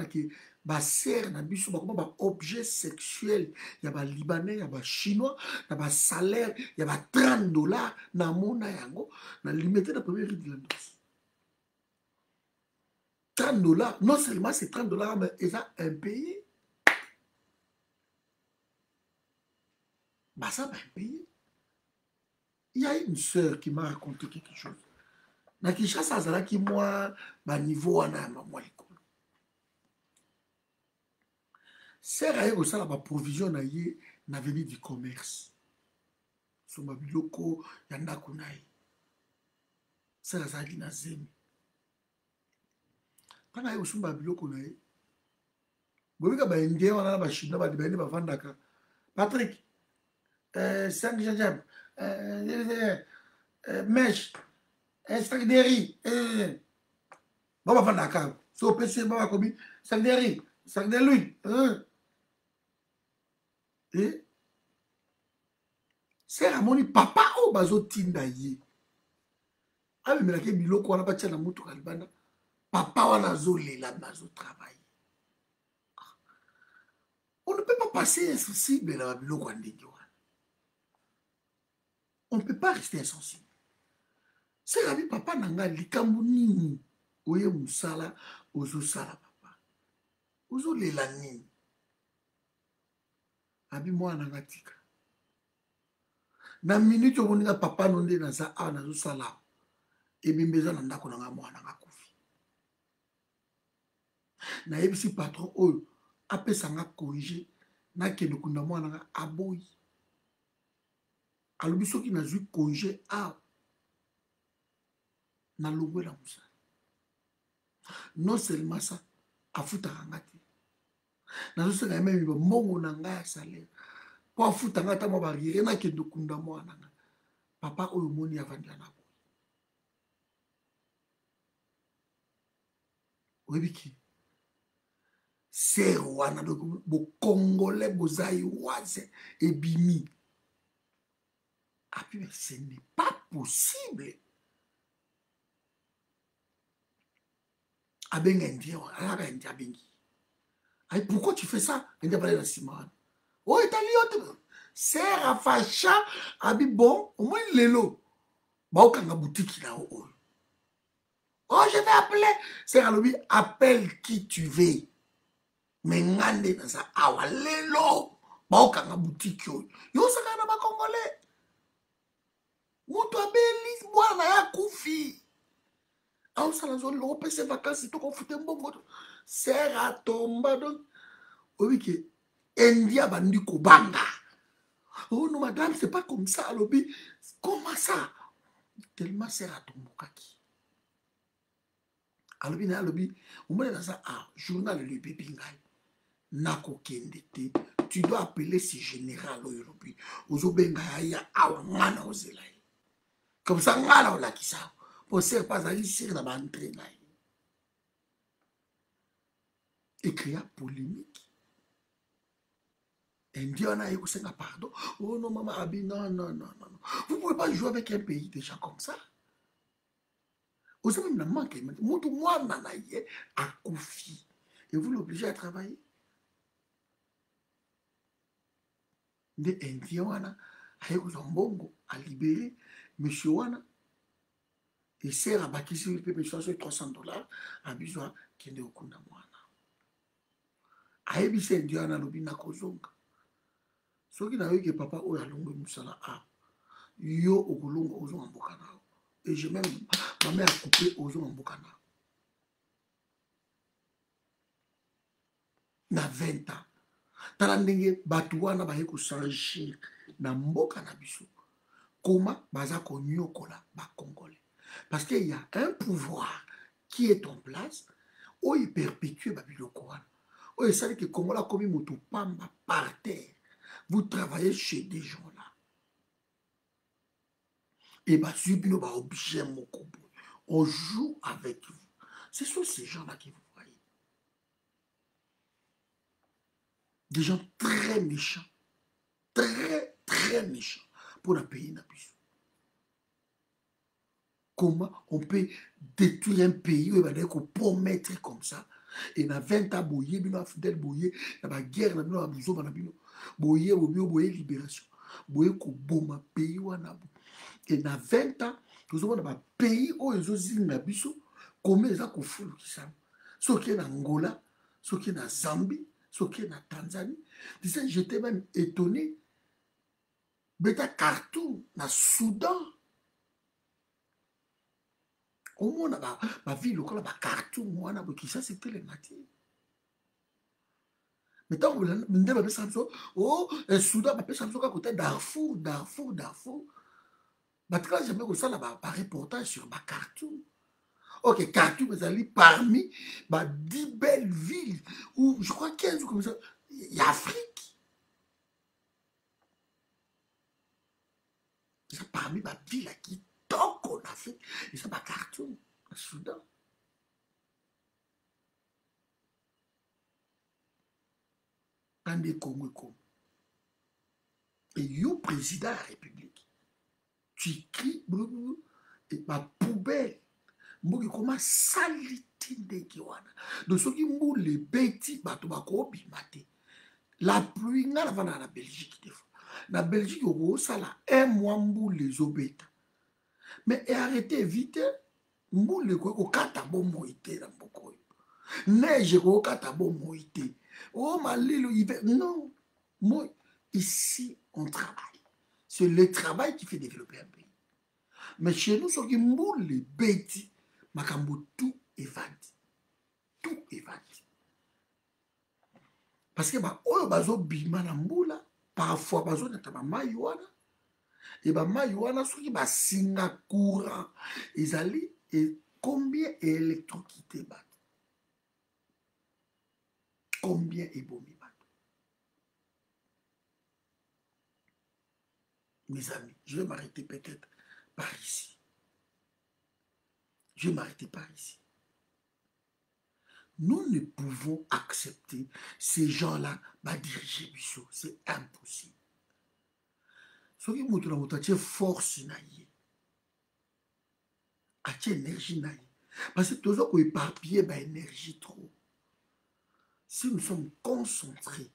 ba serre na biso ba objet sexuel ya ba libanais ya ba chinois na ba salaire ya ba $30 na mona yango na limité la première rue de la noce. $30, non seulement c'est $30, mais ils ont un pays. Bah ça va un pays. Il y a une sœur qui m'a raconté quelque chose. Na Kinshasa azalaki moi ba niveau wana moi l'école. Sœur aye kosala ba provision na ye na venir du commerce. Soma biloko ya ndako na ye. Sœur azalaki na zemi. Quand aye kosomba biloko na ye. Bobika ba indien wana ba chinois ba libani ba vandaka. Patrick 5 gingembre mèche sac de riz ba ba vandaka. So PC ba komi sac de riz, sac de l'huile. Et c'est Ramoni papa o bazo tinda ye. Abi melake biloko wana batia na mutu kalibana. Papa wana zo lela bazo travailler. On ne peut pas passer insensible dans biloko andenge wana. On ne peut pas rester insensible. C'est Rabi papa nanga likambu nini oye musala ozo sala papa. Ozo lela nini. Abi mwana nanga tika. Na minute omoninga papa nonde na za a nazo sala. Ebimbeza na ndako nanga mwana nanga kufi. Na yebisi patron oyo apesanga congé na kende kunda mwana nanga aboyi. Alobi soki nazwi congé a na longwe la musa. Non seulement ça, afutaka ngati. Nazo senga même mbongo na nga ya salaire. Po afuta ngata mo barrière na kende kunda mwana nanga. Papa oyo moni avandela na boyi. Oyebiki c'est wana donc bo congolais bozai waze ebimi. Ah puis mais ce n'est pas possible. Abenga indien, alaka indien abengi. Ay pourquoi tu fais ça? Indien parle dans Simon. Oh italien c'est Rafacha abi bon au moins lelo. Ba okanga boutique là oh. Oh je vais appeler, c'est Alobi appelle qui tu veux. Mais ngande na sa awa lelo. Ba okanga boutique yo. Yo saka na ba congolais. Mutu abeli bwana ya kufi. Ah, ça la zone, l'Europe, c'est vacances, tout qu'on fout un bon mot. C'est à tomber. Donc, oui, que India bandi Kobanga. Oh non, madame, c'est pas comme ça, lobby. Comment ça? Tellement c'est à tomber. Alobi na lobby, au moins dans ça, ah, journal le bébé ngai. Nako kendete. Tu dois appeler ce général au lobby. Ozobenga ya awangana ozelai. Comme ça, ngala ola kisa. Pour ne pas aller sur la bande et créer polémique. Indien a eu pardon. Oh non, maman Abi, non, non, non, non. Vous ne pouvez pas jouer avec un pays déjà comme ça. Vous avez même manqué. Moi, nanaye, à Koufi. Et vous l'obligez à travailler. Des Indiens, wana, a eu Zambongo, à libérer. Monsieur Wana, et c'est à bâtir sur le PP 300 $, à besoin qu'il ne okunda mwana. A eu bis Indien, à l'obina kozonga. Ce qui n'a eu que papa ou à longue musala a. Yo okolongo ozo ambokana. Et j'ai même ma mère a coupé ozo ambokana. Na 20 ans. Tala ndenge batu wana baye ko s'enrichir na mboka na biso. Comment baza ko nyokola ba congolais. Parce qu'il y a un pouvoir qui est en place où il perpétue ba biloko wana. Où il sait que Congolais comme moto pamba par terre. Vous travaillez chez des gens là. Et bah subino ba objet moko. On joue avec vous. Ce sont ces gens-là qui vous voyez. Des gens très méchants. Très, très méchants. Pour la pays n'abuse. Comment on peut détruire un pays où il va promettre comme ça. Et dans 20 ans, boye, bino fidèle boye, dans la guerre, dans la bouzo, dans la bino, boye, boye, libération. Boye, ko boma pays ou anabo. Et dans 20 ans, nous avons un pays où ils ont dit nabiso, comment ils ont fait ça. Ce qui est en Angola, ce qui est en Zambie, ce qui est en Tanzanie. J'étais même étonné. Beta Khartoum, dans Soudan. Au moins, ma ville, le Khartoum, moi, ça c'était les matières. Mais tant que vous oh, le Soudan, je suis à côté Darfour. Là, j'aimerais que ça, là, un reportage sur Khartoum. Ok, Khartoum, vous allez parmi 10 belles villes, où je crois 15 ou comme ça, il y a Afrique. C'est parmi ma ville qui toque en Afrique, et c'est Khartoum, au Soudan. Dans des Congo. Et yo, président de la République, tu écris, et ma poubelle, mboki koma saliti ndeki wana. Donc soki mbule beti bato bako bimate. La pluie nga la vana na Belgique des fois. Na Belgique yoko sala un mois mbule zobeta. Mais arrêtez vite mbule ko kata bombo ite na mboko. Neige ko kata bombo ite. Oh malilo hiver non. Moi ici on travaille. C'est le travail qui fait développer un pays. Mais chez nous soki mbule beti makambo tout évadi. Tout évadi. Parce que oyo bazo bima na mbula, parfois bazo neta ba mai wana. Et ba mai wana soki ba singa courant. Ezali et combien électrocuté bato. Combien ebomi bato. Mes amis, je vais m'arrêter peut-être par ici. Je vais m'arrêter par ici. Nous ne pouvons accepter ces gens-là à diriger Bissot. C'est impossible. Ce qui est force, énergie. Parce que tous les éparpillés, énergie trop. Si nous sommes concentrés,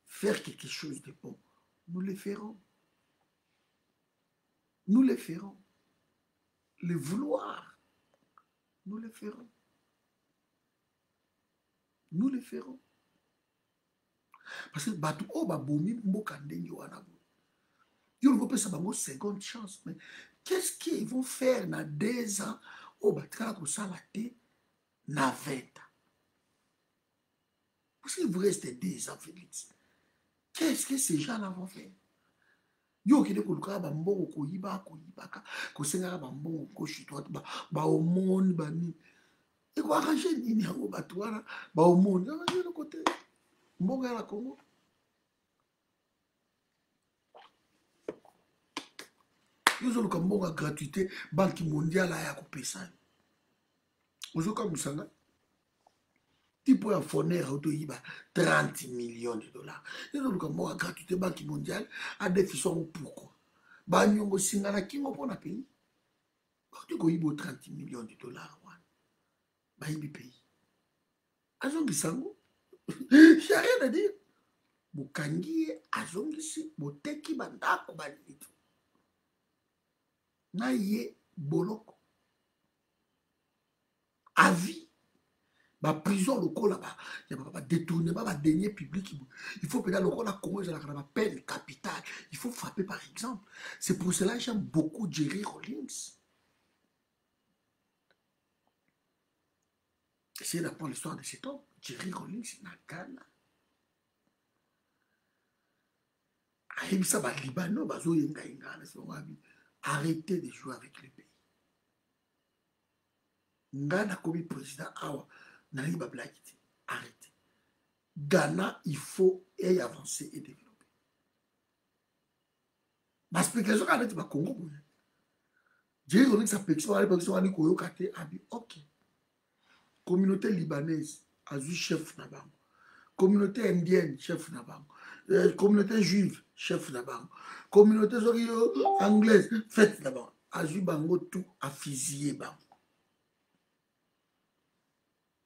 faire quelque chose de bon, nous le ferons. Nous le ferons. Le vouloir, nous le ferons. Nous le ferons. Parce que batou o babomi mboka ndenge wana bo. Yo ne peut pas une seconde chance. Mais qu'est-ce qu'ils vont faire dans 2 ans au batkala ko salate na 20 ans? Parce qu'il vous reste 2 ans, Félix. Qu'est-ce que ces gens-là vont faire? Yo qui ne koluka ba mbongo ko yiba ko yibaka ko senga ba mbongo ko chitoite ba omoni ba ni. Et quoi arranger nini yango bato wana ba omoni arranger le côté mbongo ya la Congo. Yo luka mbongo gratuité banque mondiale ya kopesa. Ozoka musanga Tipo ya Foner auto yiba 30 millions de dollars. Et donc comme moi gratuité banque mondiale a défission pourquoi? Ba nyongo singana kingo pona pays. Tu ko yibo 30 millions de dollars wan. Ba yibi pays. Azongi sango. J'ai rien à dire. Bokangi azongi si boteki bandako banito. Na ye boloko. À vie. La prison, le col là-bas, il va détourner, va denier public. Il faut peut-être le col à Congo, la peine capitale. Il faut frapper par exemple. C'est pour cela que j'aime beaucoup Jerry Rawlings. Essayez d'apprendre l'histoire de cet homme. Jerry Rawlings, il a Ghana. Arrêtez de jouer avec le pays. Ghana comme président, arrêtez. Ghana, il faut y avancer et développer. Ma spéculation avec le Congo. J'ai dit que ça peut ok. Communauté libanaise, a vu chef Nabang. Communauté indienne, chef Nabang. Communauté juive, chef Nabang. Communauté anglaise, fête Nabang. A vu Bango tout à fusiller Bango.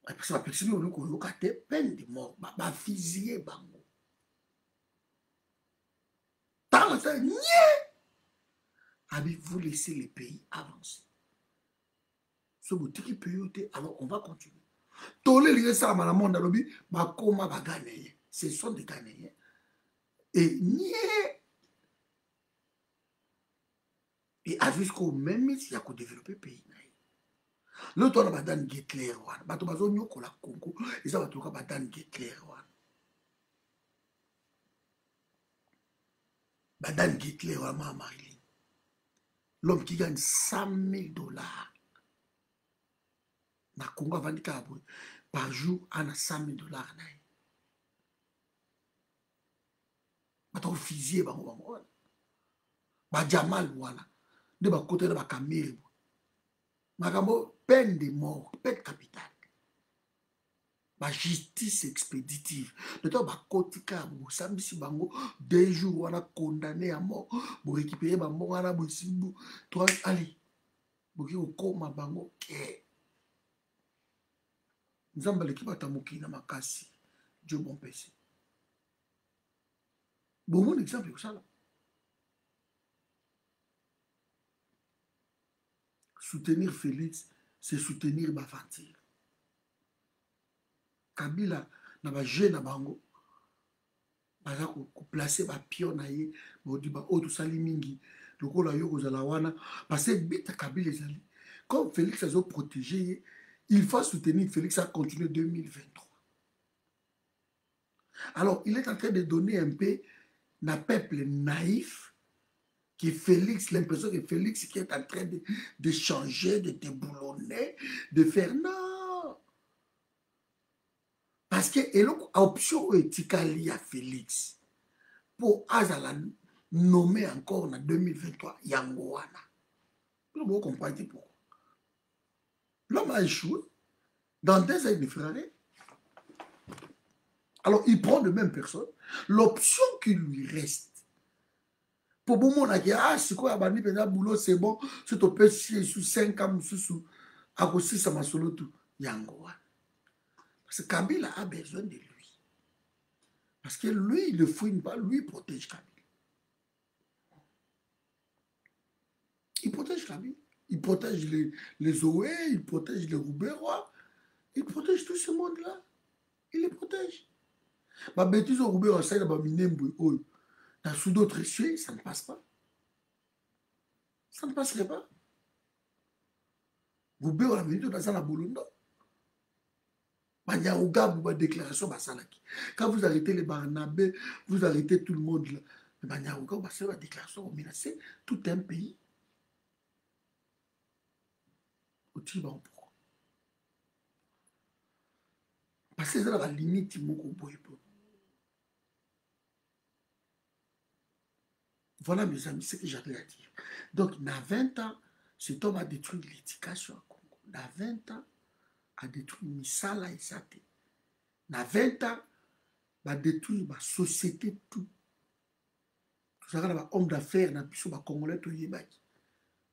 Parce que la personne qui a peine de mort, va fusiller Bango. Tant que ça, avez-vous laissé les pays avancer? Ce boutique peut alors on va continuer. Tous les liens ça dans le monde lobby, bakoma ba Ghanéens, ce sont des Ghanéens. Et avec qu'au même il y a qu'au développer pays. L'autre on a Dan Hitler wan, bato bazo nyoko la Congo, et ça va toka ba Dan Hitler wan. Ba Dan Hitler wan ma Marilyn. L'homme qui gagne 100 000 dollars. Na Congo vandi kabou par jour on a 100 000 dollars na. Bato fusiller bango bango. Ba Jamal wana. De ba côté de ba Kamel. Makambo peine de mort, peine capitale. Ma justice expéditive. Le temps ba kotika bo sambisi bango 2 jours wana condamné à mort. Bo récupérer bango wana bo simbu 3 allez. Bo ki okoma bango ke. Nzamba l'équipe atamuki na makasi. Dieu bon péché. Bon exemple ça là. Soutenir Félix, c'est soutenir Bafantir. Kabila na ba jeune na bango baza ko placer ba pion na ye bodi ba oto sali mingi lokola yo kozala wana parce que bita Kabila ezali comme Félix a protégé il faut soutenir Félix à continuer 2023. Alors il est en train de donner un peu na peuple naïf qui Félix, l'impression que Félix qui est en train de changer, de déboulonner, de faire non. Parce que l'option éthique à Félix, pour Azala nommer encore en 2023 Yangoana. Vous comprenez pourquoi? L'homme a échoué. Dans 2 ans, il ne fera rien. Alors, il prend de même personne. L'option qui lui reste, pour bon monde, c'est quoi, boulot, c'est bon, si tu peux sous 5 ans, sous à cause ça m'a solo tout, Yangoana. Parce que Kabila a besoin de lui. Parce que lui, il ne fouine pas, lui, il protège Kabila. Il protège Kabila. Il protège les Oé, il protège les Rouberois, il protège tout ce monde-là. Il les protège. Ma bêtise au Rouberois, ça, il a miné sous d'autres cieux, ça ne passe pas. Ça ne passerait pas. Rouberois, la minute, dans la Boulondo. Déclaration, quand vous arrêtez les Barnabé, vous arrêtez tout le monde là. Mais la déclaration va menacer tout un pays. Parce que c'est la limite voilà mes amis, ce que j'avais à dire. Donc, dans 20 ans, cet homme a détruit l'éducation à Congo. Dans 20 ans, a détruit Misala et Sate. na 20 ans badétruire basociété tout tozalaka na bahomme d'affaires na biso bacongolais toyebaki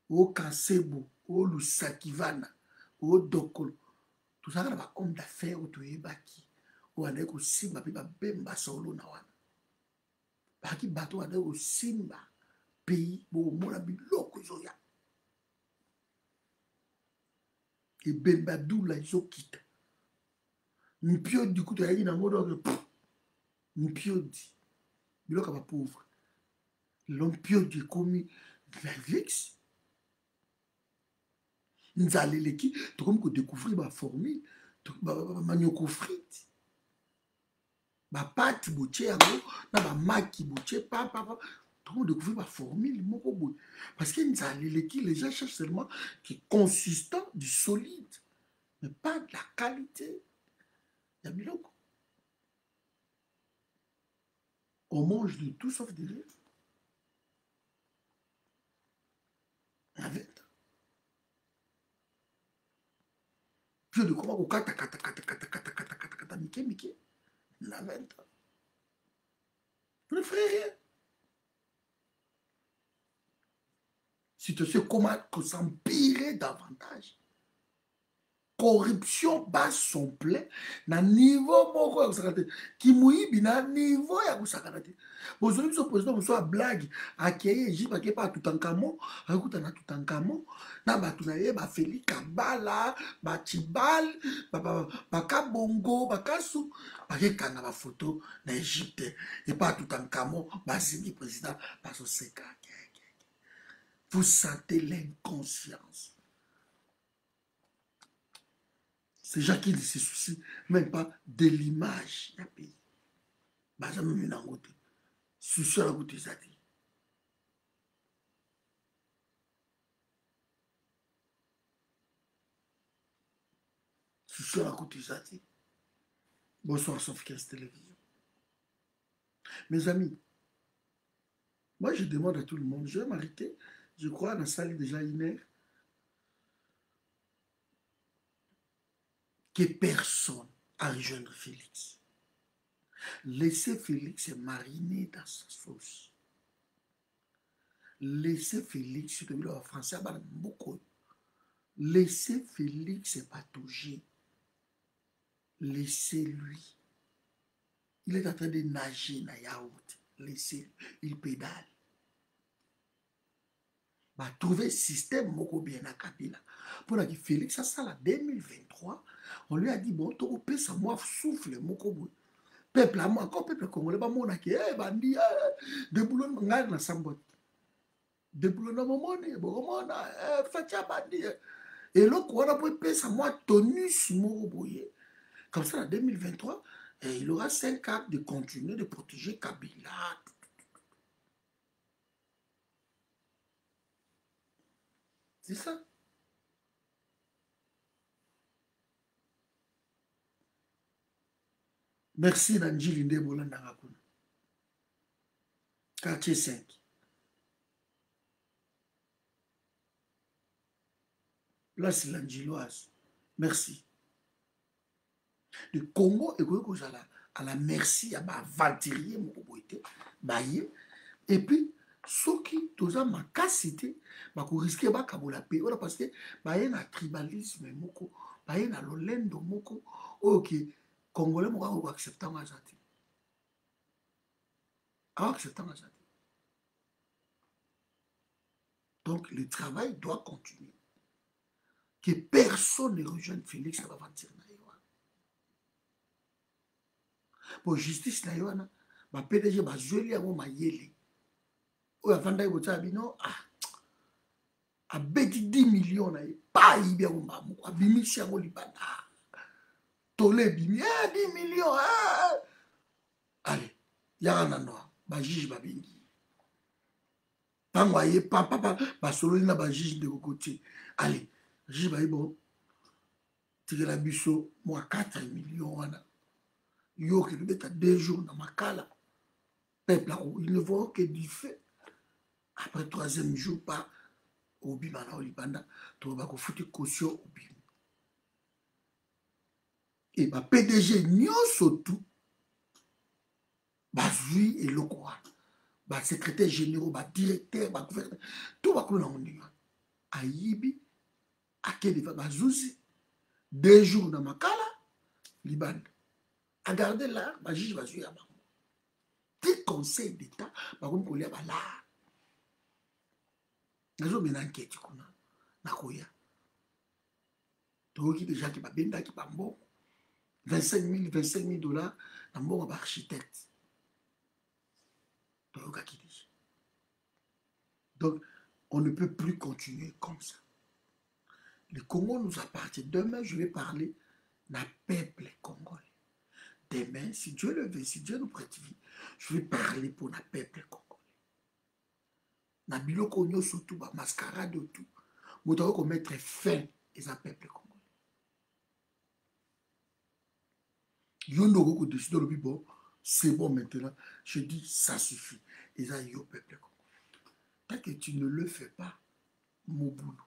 o kansebo o lusakivana o dokolo tozalaka na bahomme d'affaires oyo toyebaki oyo andaki kosimba mpe babemba solo na wana baki bato andaki kosimba pays bokomona biloko ezoya ebemba dula ezokita mpiodi kutu ayaki nango donc mpiodi biloko ya bapauvre lelo mpiodi ekomi vix nzala eleki tokomi kodécouvrir baformule bamanioko frite bapati botie yango na bamaki botie papa tokomi kodécouvrir baformule moko boye parce que nzala eleki les gens cherchent seulement qui est consistant du solide mais pas de la qualité ya biloko on mange de tout sauf de rire na 20 ans pio de koma kokata mike na 20 ans ne ferait rien situation comment s'empirer davantage corruption bat son plein na niveau moko ya kosaka te kimoyibi na niveau ya kosaka te bozoli biso président mosu ya blague akeye egypte akeye pa tutankamon akuta na tutankamon na bato na ye bafeli kabala batibal bakabongo bakasu bakekanga bafoto na egypte epa tutankamon bazingi président bazoseka vous sentez l'inconscience. Ces gens qui ne se soucient même pas de l'image du pays. Baza même na ngote. Souci la gote zati. Souci la gote zati. Bonsoir Sofia's Télévision. Mes amis, moi je demande à tout le monde, je vais m'arrêter, je crois dans la salle déjà 1 heure, que personne à rejoindre Félix. Laissez Félix mariner dans sa sauce. Laissez Félix, comme le français, beaucoup. Laissez Félix patauger. Laissez-lui. Il est en train de nager dans la yaourt. Laissez-lui. Il pédale. Va trouver système moko bien à Kabila. Pour que Félix, ça la 2023, on lui a dit, bon, tu peux ça, moi, souffle moko bout. Peuple à moi, encore peuple congolais, bah, mon aki, bandi, de boulon, ngal na sambot. De boulon, na momone, bon, fatia bandi. Et là, on a pu ça, moi, tonus moko boye. Comme ça, en 2023, il aura 5 ans de continuer de protéger Kabila. C'est ça. Merci Nanji Linde Bolanda Rakuna. Quartier 5. Place Langiloise. Merci. Le Congo est à la merci à ma aventurier et puis ceux qui toza ma capacité ba ko risquer ba kabola pe voilà parce que ba y a tribalisme moko ba y a lolendo moko OK congolais moko ko accepter mazati accepter mazati donc le travail doit continuer que personne ne rejoigne Félix à l'aventure. Pour justice na yoana ba PDG ba zweli yango mayele oyo avandaki kotia bino abeti 10 millions na ye pa yibi yango mbamoko abimisi yango libanda tole ebimi 10 millions allez yaka na noa bajuge babengi ntango aye papa basololi na bajuge ndeko kotie allez juge baye bon tikela biso mwa 4 millions wana yo qui lui à 2 jours dans ma cala. Peuple, ils ne voient que du feu. Après 3e jour, pas au Bimana, au Libanda, tu vas foutre caution au Bim. et ba PDG nyonso tout bazui eloko wana ba secrétaire généraux ba directeur ba gouverneur tout bakolo na ndinga ayibi akende fa bazuzi 2 jours na makala libanda a garder là ba juge bazui ya bango ti conseil d'état bakomi kolia bala nazo mena enquête kuna nakoya toki déjà ki babenda ki bambo 25 000 dollars na mbongo ba architecte toki déjà. Donc on ne peut plus continuer comme ça. Le Congo nous appartient. Demain, je vais parler d'un peuple congolais. Demain, si Dieu le veut, si Dieu nous prête vie, je vais parler pour le peuple congolais. Na biloko nyo surtout ba mascarade tout. Moto ko mettre fin à un peuple congolais. Yondo ko décider le bon, c'est bon maintenant. Je dis ça suffit. Et ça yo peuple congolais. Tant que tu ne le fais pas, mon boulot.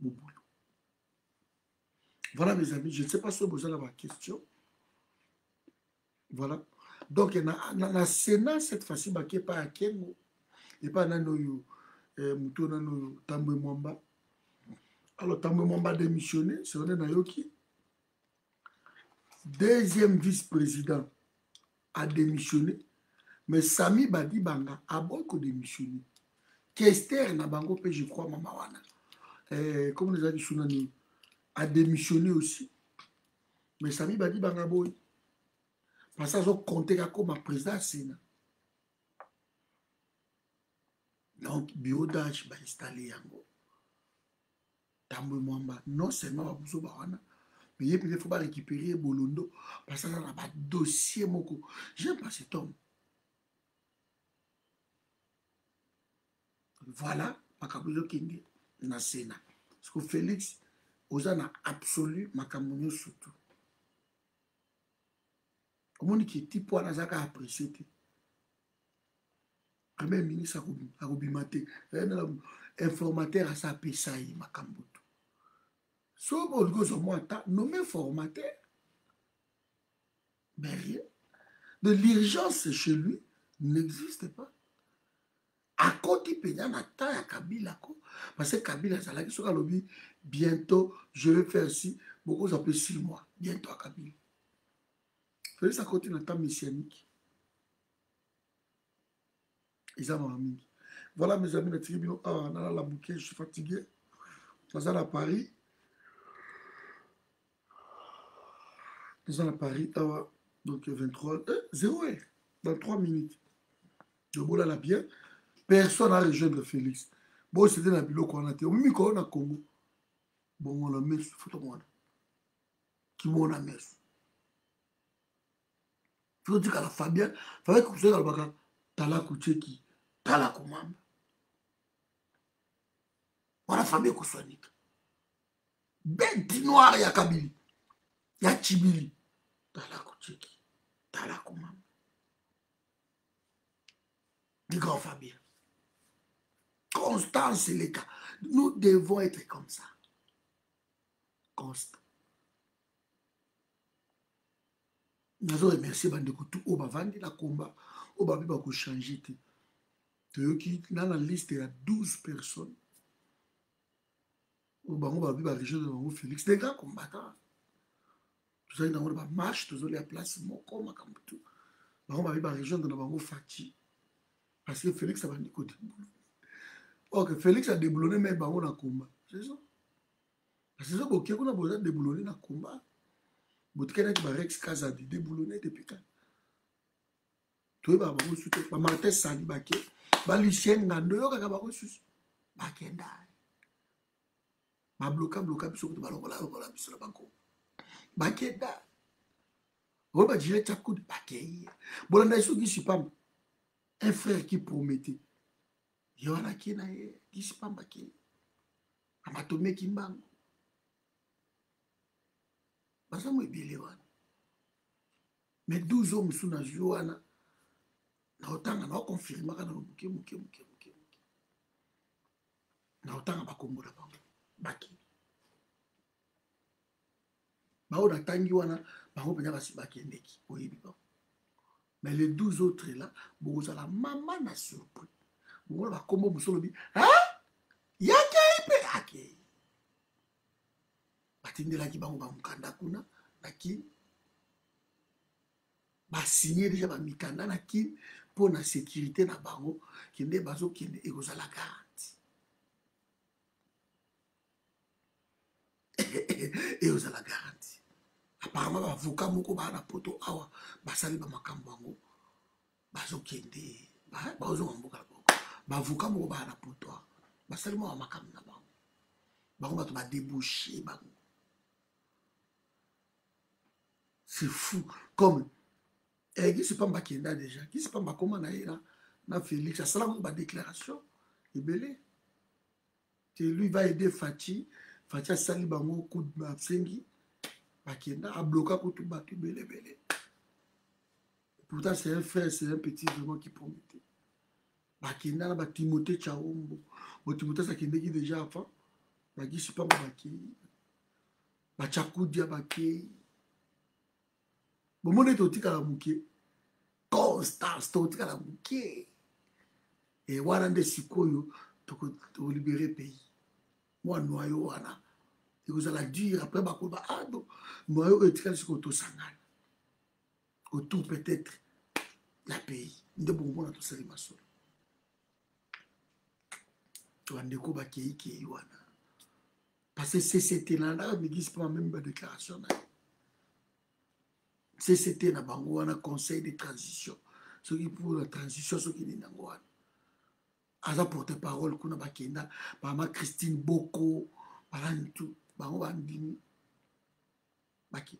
Mon boulot. Voilà mes amis, je ne sais pas si vous avez ma question. Voilà. Donc, dans le Sénat, cette fois-ci, il n'y a pas à Kengo. Il n'y a pas à Tambwe Mwamba. Alors, Tambwe Mwamba a démissionné, c'est René Nayoki. Deuxième vice-président a démissionné, mais Sami Badi Banga a beaucoup démissionné. Kester Nabango, je crois, Mamawana. Comme les Adisonani, a démissionné aussi. Mais Sami Badi Banga Boy. Parce qu'ils ont compté comme président Sénat. Donc, bureau d'âge va installer Yango. Tambwe Mwamba. Non seulement Babuzo Bawana, mais il faut pas récupérer Bolondo. Parce que ça n'a pas de dossier. J'aime pas cet homme. Voilà, Makabuzo Kindi, na Sénat. Parce que Félix, Ozana absolu, Makamunyo surtout. Comment est-ce que tu peux apprécier? Premier ministre a Rubimate, informateur à sa PSAI, Makambutu. Sauf que nommé formateur, mais rien. De l'urgence chez lui n'existe pas. À côté de Nata à Kabila, parce que Kabila, ça l'a dit, bientôt, je vais faire ci, beaucoup ça peut 6 mois, bientôt à Kabila. Félix à côté de Nata messianique. Ils ont mis. Voilà mes amis, la bouquet, je suis fatigué. Nous sommes à Paris. Nous sommes à Paris. Donc 23, 0 dans 3 minutes. Le boulot là bien. Personne n'a rejoindre Félix. Bon, c'était dans le bureau qu'on a été. On a au Congo. Bon, on a mis ce photo. Qui m'en a mis. Il faut dire qu'à la Fabien, il fallait que vous soyez dans le bac. Tala Koucheki. Tala Koumamba. On a Fabien Kouswanik. Bête noire, ya Kabili. Ya Chibili. Tala Koucheki. Tala Koumamba. Du grand Fabien. Constant, c'est le cas. Nous devons être comme ça. Constant. Nous avons remercié Bandekutu au Bavandi la combat. Au Babi Bako changer. Dans la liste, il y a 12 personnes. Au Babi Bako région de Félix. Des grands combattants. Tout ça, dans la marche, tout ça, la place, Moko, Makambutu. Babi Bako région de la Fati. Parce que Félix a vendu côté. Ok, Félix a déboulonné, mais Bango na combat. C'est ça. Parce que c'est ça, qu'on a besoin de déboulonner dans le combat. Boutken est Rex Kaza de déboulonner depuis quand. Tout le monde a soutenu. Martin Sali Baké. Lucien Ngando, yo kaka reçu. Bakenda. Bloca, biso ko balokola biso la banko. Bakenda. On va dire tchakou de Baké. Bolanda iso qui sipam. Un frère qui promettait. Yoana Kena qui sipam Baké. Amatome Kimbango. Basa mo ebele wana. Mais 12 hommes sous na Joana. Na otanga na confirmer kana muke. Na otanga bakombola bango. Baki. Bao na tangi wana, bango penya basi bakendeki, oyebi ba. Mais les 12 autres là, bon, ça la maman n'a surpris. Bon, va comment vous solobi, hein? Yake ipe ake. Batindela ki bango ba mukanda kuna, naki. Ba signer déjà ba mikanda naki pour la sécurité na bango, kende bazo kende egoza la garantie. Et aux la garantie. Apparemment, l'avocat moko ba na poto awa, basali ba makambo bango. Bazo kende, bazo mboka la boko. Ba avocat moko ba na poto awa, basali mo makambo na bango. Bango ba to ba déboucher bango. C'est fou. Comme qui se pas Makenda déjà, qui se pas Makoma na Félix, ça sera ma déclaration. Et belé. Lui va aider Fati. Fati a sali bango coup de Mafsengi. Makenda a bloqué pour tout battu belé belé. Pourtant c'est un frère, c'est un petit vraiment qui promettait. Makenda na Timothée Chaombo. Bon Timothée ça kende qui déjà avant. Qui se pas Makenda. Bachakoudia Baké. Bon mon est au tika la mouké. Constance to tika la mouké. Et wana nde sikoyo to libérer pays. Moi noyau wana. Et vous allez dire après bakoba ado noyau etika sikoyo to sangana. Autour peut-être la pays. Nde bongo na to sali masolo. To andeko ba kei wana. Parce que CCT là mais dis pas même ba déclaration là. CCT na bango wana conseil de transition. Ce qui pour la transition ce qui n'est nango wana. Aza porte-parole kuna bakenda mama Christine Boko balantu bango bandimi baki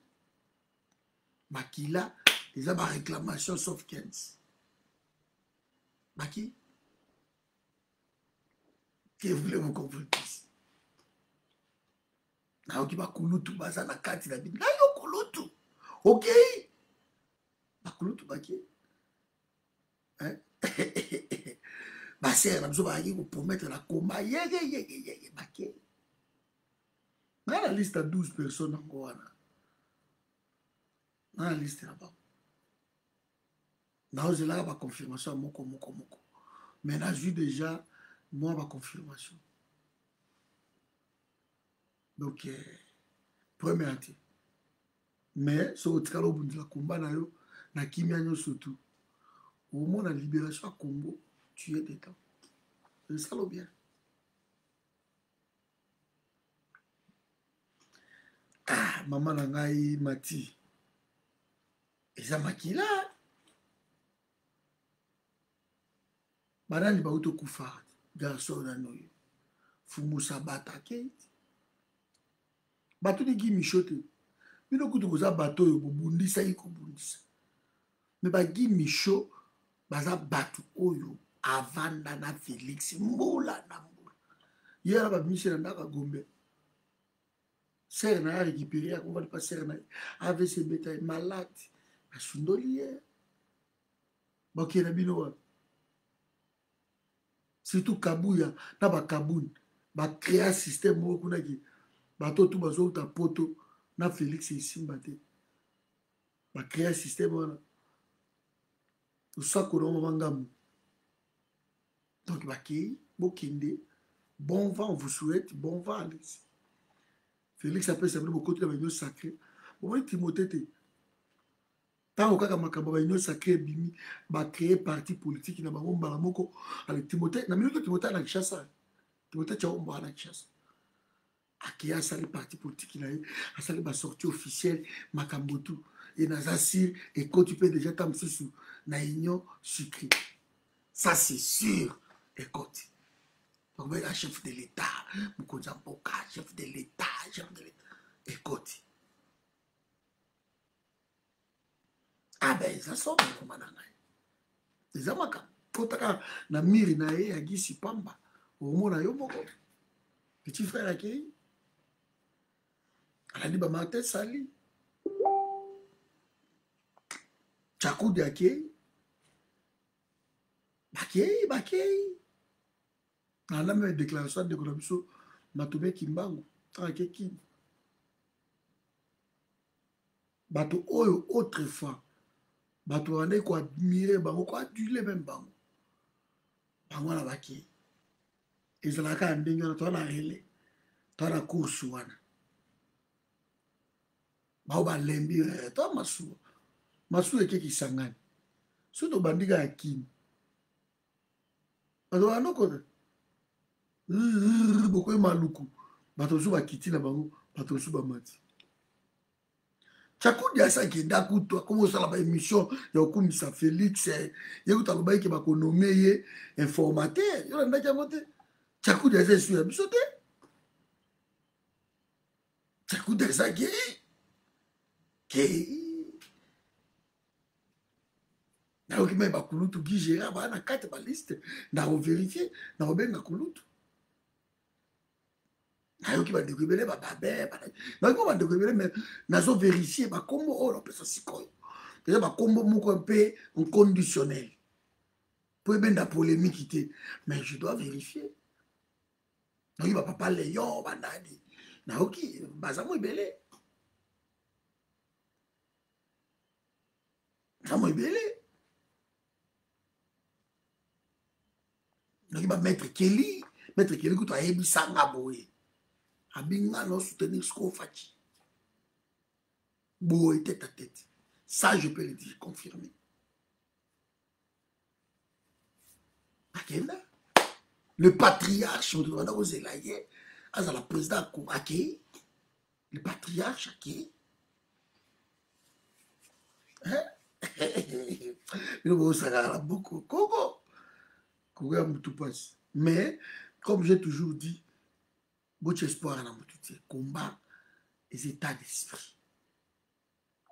bakila les a ba réclamation sauf 15 baki que voulez-vous qu'on vous dise na oki bakulutu baza na kati na bino na yo kulutu OK bakulutu baki hein Basser, la besoin de promettre la combat. Dans la liste à 12 personnes encore. Dans la liste là-bas. Dans la confirmation, moko. Mais là, j'ai déjà, moi, ma confirmation. Donc, premier acte. Mais, ce que tu as combat, na kimia surtout. Au moins, la libération à Congo. Tu es dedans. C'est ça le bien. Ah, maman nangai mati. Et ça makila. Madame ba auto kufa. Garçon na noyo. Fumu sabata kate. Bato ni gi michote. Bino kutu koza bato yo bundisa iko bundisa. Mais ba gi micho baza bato oyo. Avanda na Félix Mboula na Mboula. Hier ba Michel ndaka Gombe. Sœur na récupéré on va pas sœur na AVC beta malade. A sundoli hier. Ba kena bino. Surtout Kabuya na ba Kaboun. Ba créer système mo kuna ki bato tout bazo ta poto na Félix Simba te. Ba créer système wana. Usako no mangamu. Donc, Bokinde, bon vent, on vous souhaite, bon vent, allez-y. Félix appelle ça beaucoup de réunions sacrées. Bon, Timothée, tant que ma réunion sacrée, Bimi, va créer parti politique, il y a un balamoko avec Timothée. Na minute Timothée na Kinshasa. Timothée Tchaomba na Kinshasa. Akia sali parti politique, il a sali ma sortie officielle, Makambotu. Et Nazasir, et quand tu peux déjà t'amener sur la union sucrée. Ça, c'est sûr. Écoute, donc la chef de l'État, Moukouzamboka, chef de l'État. Écoute. Ah ben, ça sort comme un anglais. Les amaka, kotaka na miri na ye agisi pamba. Au moins na yo moko. Petit frère akei. Elle a dit ba Martin Sali. Chakoudi akei. Bakei. On a même une déclaration de Golobiso, Matoube Kimbango, avec qui bato oyo autrefois bato wana koadmire bango koadule meme bango bango wana baki ezalaka ya ndenge wana toa na rele toa na course wana bao balembi toa masuwa ekeki sangani so tobandika ya kini bato banokota bokoyi maluku bato mosusu bakiti na bango bato mosusu bamati Tchakudi asakenda kutu akomosala baémission ya kokumisa Félix ye kutu alobaki ke bakonome ye informateur yo landaki yango te Tchakudi asa esu ya biso te Tchakudi asa ke nayoki me bakulutu gigéra baa na kati baliste na koverifie na kobenga kulutu nayoki bandeko ebele bababe nayoki mo bandeko ebele me nazoverifie bakombo oyo napesa sikoyo eza bakombo moko mpe inconditionnel mpo ebenda polémique te mais je dois vérifier nayoki bapapa leyon bandadi nayoki baza mo ebele baza mo ebele nayoki bamaître keli kutu ayebisanga boye abinga no soutenir ce qu'on fait. Boé tête à tête. Ça, je peux le dire, confirmer. Akenda. Le patriarche, on doit vous élayer. À la présidente, le patriarche, qui mais, comme j'ai toujours dit, votre espoir dans votre combat les états d'esprit.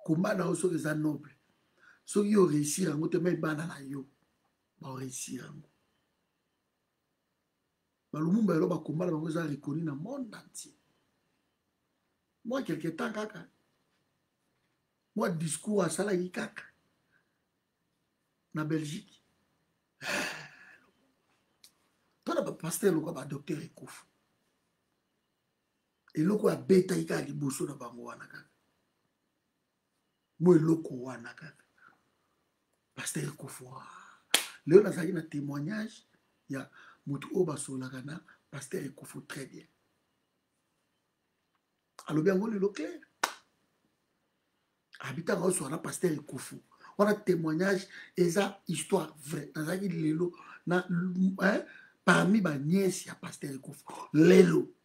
Combat dans ce qui est noble. Ceux qui ont réussi à monter même dans la yo, vont réussir. Le monde va combat dans le reconnu dans le monde entier. Moi, quelque temps, kaka. Moi, discours à Salahi kaka. Na Belgique. Toi, le pasteur, le docteur Ekouf. Et le quoi bêta ika liboso na bango wana kaka. Moi loko wana kaka. Pasteur Ekouf. Léon a na témoignage ya mutu oba solaka na pasteur Ekouf très bien. Alors bien le clair. Habitant au soir na pasteur Ekouf. On a témoignage et ça histoire vraie. Dans qui lelo na parmi ma nièce ya pasteur Ekouf. Lelo.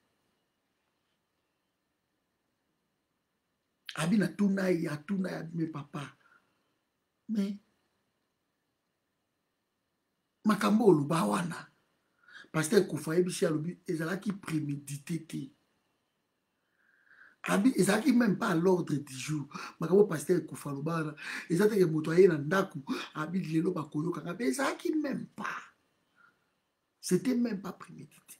Abina tuna ya mes papa mais makambo oluba wana pasteur Kufa ebishi alobi ezalaki prémédité te abi ezalaki même pas à l'ordre du jour makambo pasteur Kufa aloba wana ezateke moto aye na ndaku abi lelo bakoyoka ngabe ezalaki même pas c'était même pas prémédité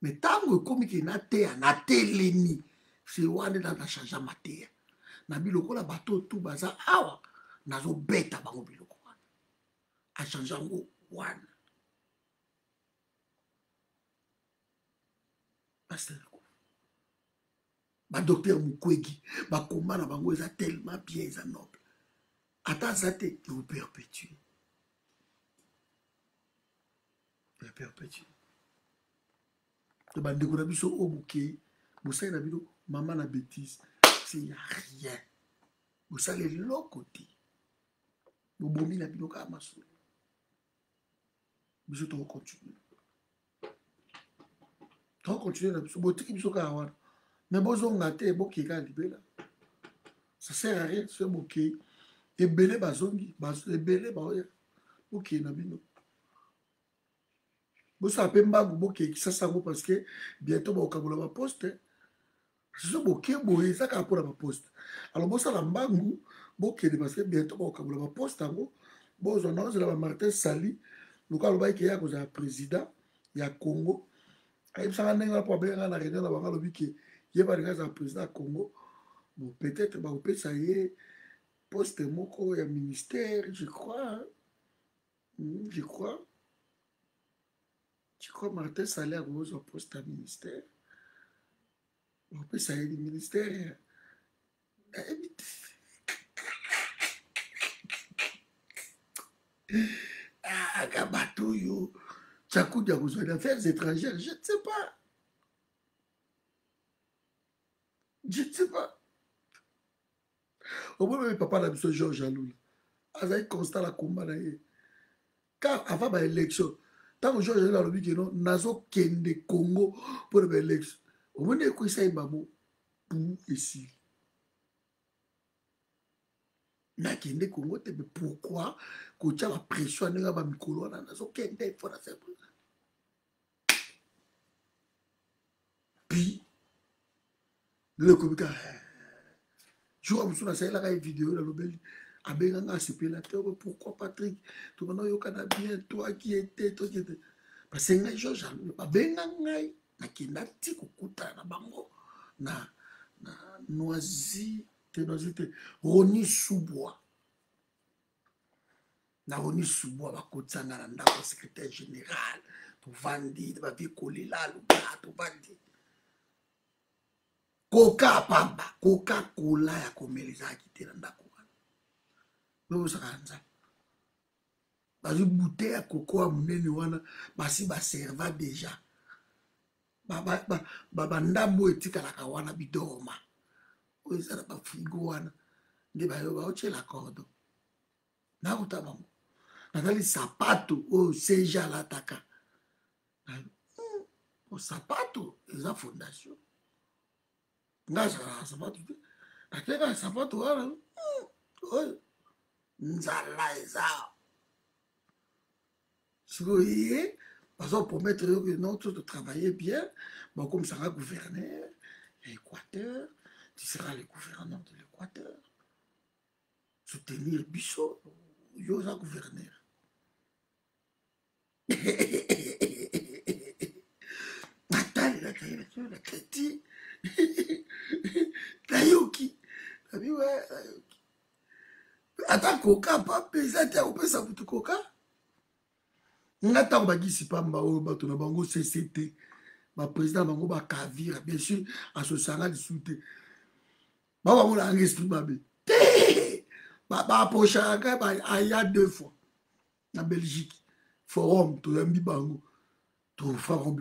mais tango ekomi ke na te na telemi c'est wana na changer matière na biloko la bateau tout baza awa nazo beta bango biloko wana a changer ngo wana pasteur ba docteur Mukwege ba combat na bango eza tellement bien eza noble ata ça te vous perpétuer to bandeko na biso obuke bosai na bino maman na bêtise c'est y a rien bosale loko te bobomi na bino kaka masolo biso tokocontinue na biso botiki biso kaka wana mais bozonga te bokeka libela ça sert à rien so bokei ebele bazongi ebele baoya bokei na bino bosala mpe mbangu bokekisa sango parce que bientôt bakokabola baposte so boke boye eza kaka mpona baposte alors bosala mbangu bokende parce que bientôt bakokabola baposte yango bozwa na ozela bamartin sali loka alobaki ke ya kozala président ya congo ayebisaka ndenge na mpo abengaka na réunion na bango alobi ke ye balinga azala président ya congo bon peut-être bakopesa ye poste moko ya ministère je crois Martin Sali akozwa poste ya ministère bakopesa ye ministère Ah, Gabatouyo, Tchakou, a besoin d'affaires étrangères, je ne sais pas. Je ne sais pas. Au moins, papa n'a besoin de Georges Alou. Avec constat la combat. Car avant l'élection, tant que Georges Alou a dit que non, Nazo Kende Congo pour l'élection. Au moins, il y a un babo pour ici. Nakende Congo, mais pourquoi quand tu as la pression, tu as la micro, Nazo Kende, il faut la faire. Puis, le comité, je vois que vous avez une vidéo dans le bel. Pourquoi Patrick? Tu vas bien, toi qui étais. Parce que Georges, nakendaki kokuta na bango na Noisy Roni Soubois. Na Roni Soubois bakotanga na ndako secrétaire général. Tovandi, bavi kolela luka, tovandi. Coca pamba, Coca-Cola ya komelezaki te na ndako wana. Bosaka nza. Bazi bouteille ya coco ya munene wana, basi baserva déjà. Ndambo etikalaka wana bidorma. Oyo ezala bafrigo wana. Nde bayo baotyela cordo. Nakuta bango. Natali sapato oyo seja alataka. Sapato eza fondation. Ngaza sapato te. Nateka sapato wana. Oyo. Nzala eza. Sikoye. Parce qu'on promet que non, tu de travailler bien. Bon, comme ça, gouverneur, l'Équateur, tu seras le gouverneur de l'Équateur. Soutenir Bissot, Yosa gouverneur. Nathalie, la Katie, Tayoki. Attends, Coca, pas pesant, tu as coupé ça pour tout Coca. Ngatang bagisi pamba o bato na bango CCT ba président bango ba Kavira bien sûr à ce sanga de soute ba bango la ngesti babe ba approchaka ba aya 2 fois na Belgique forum to yambi bango to forum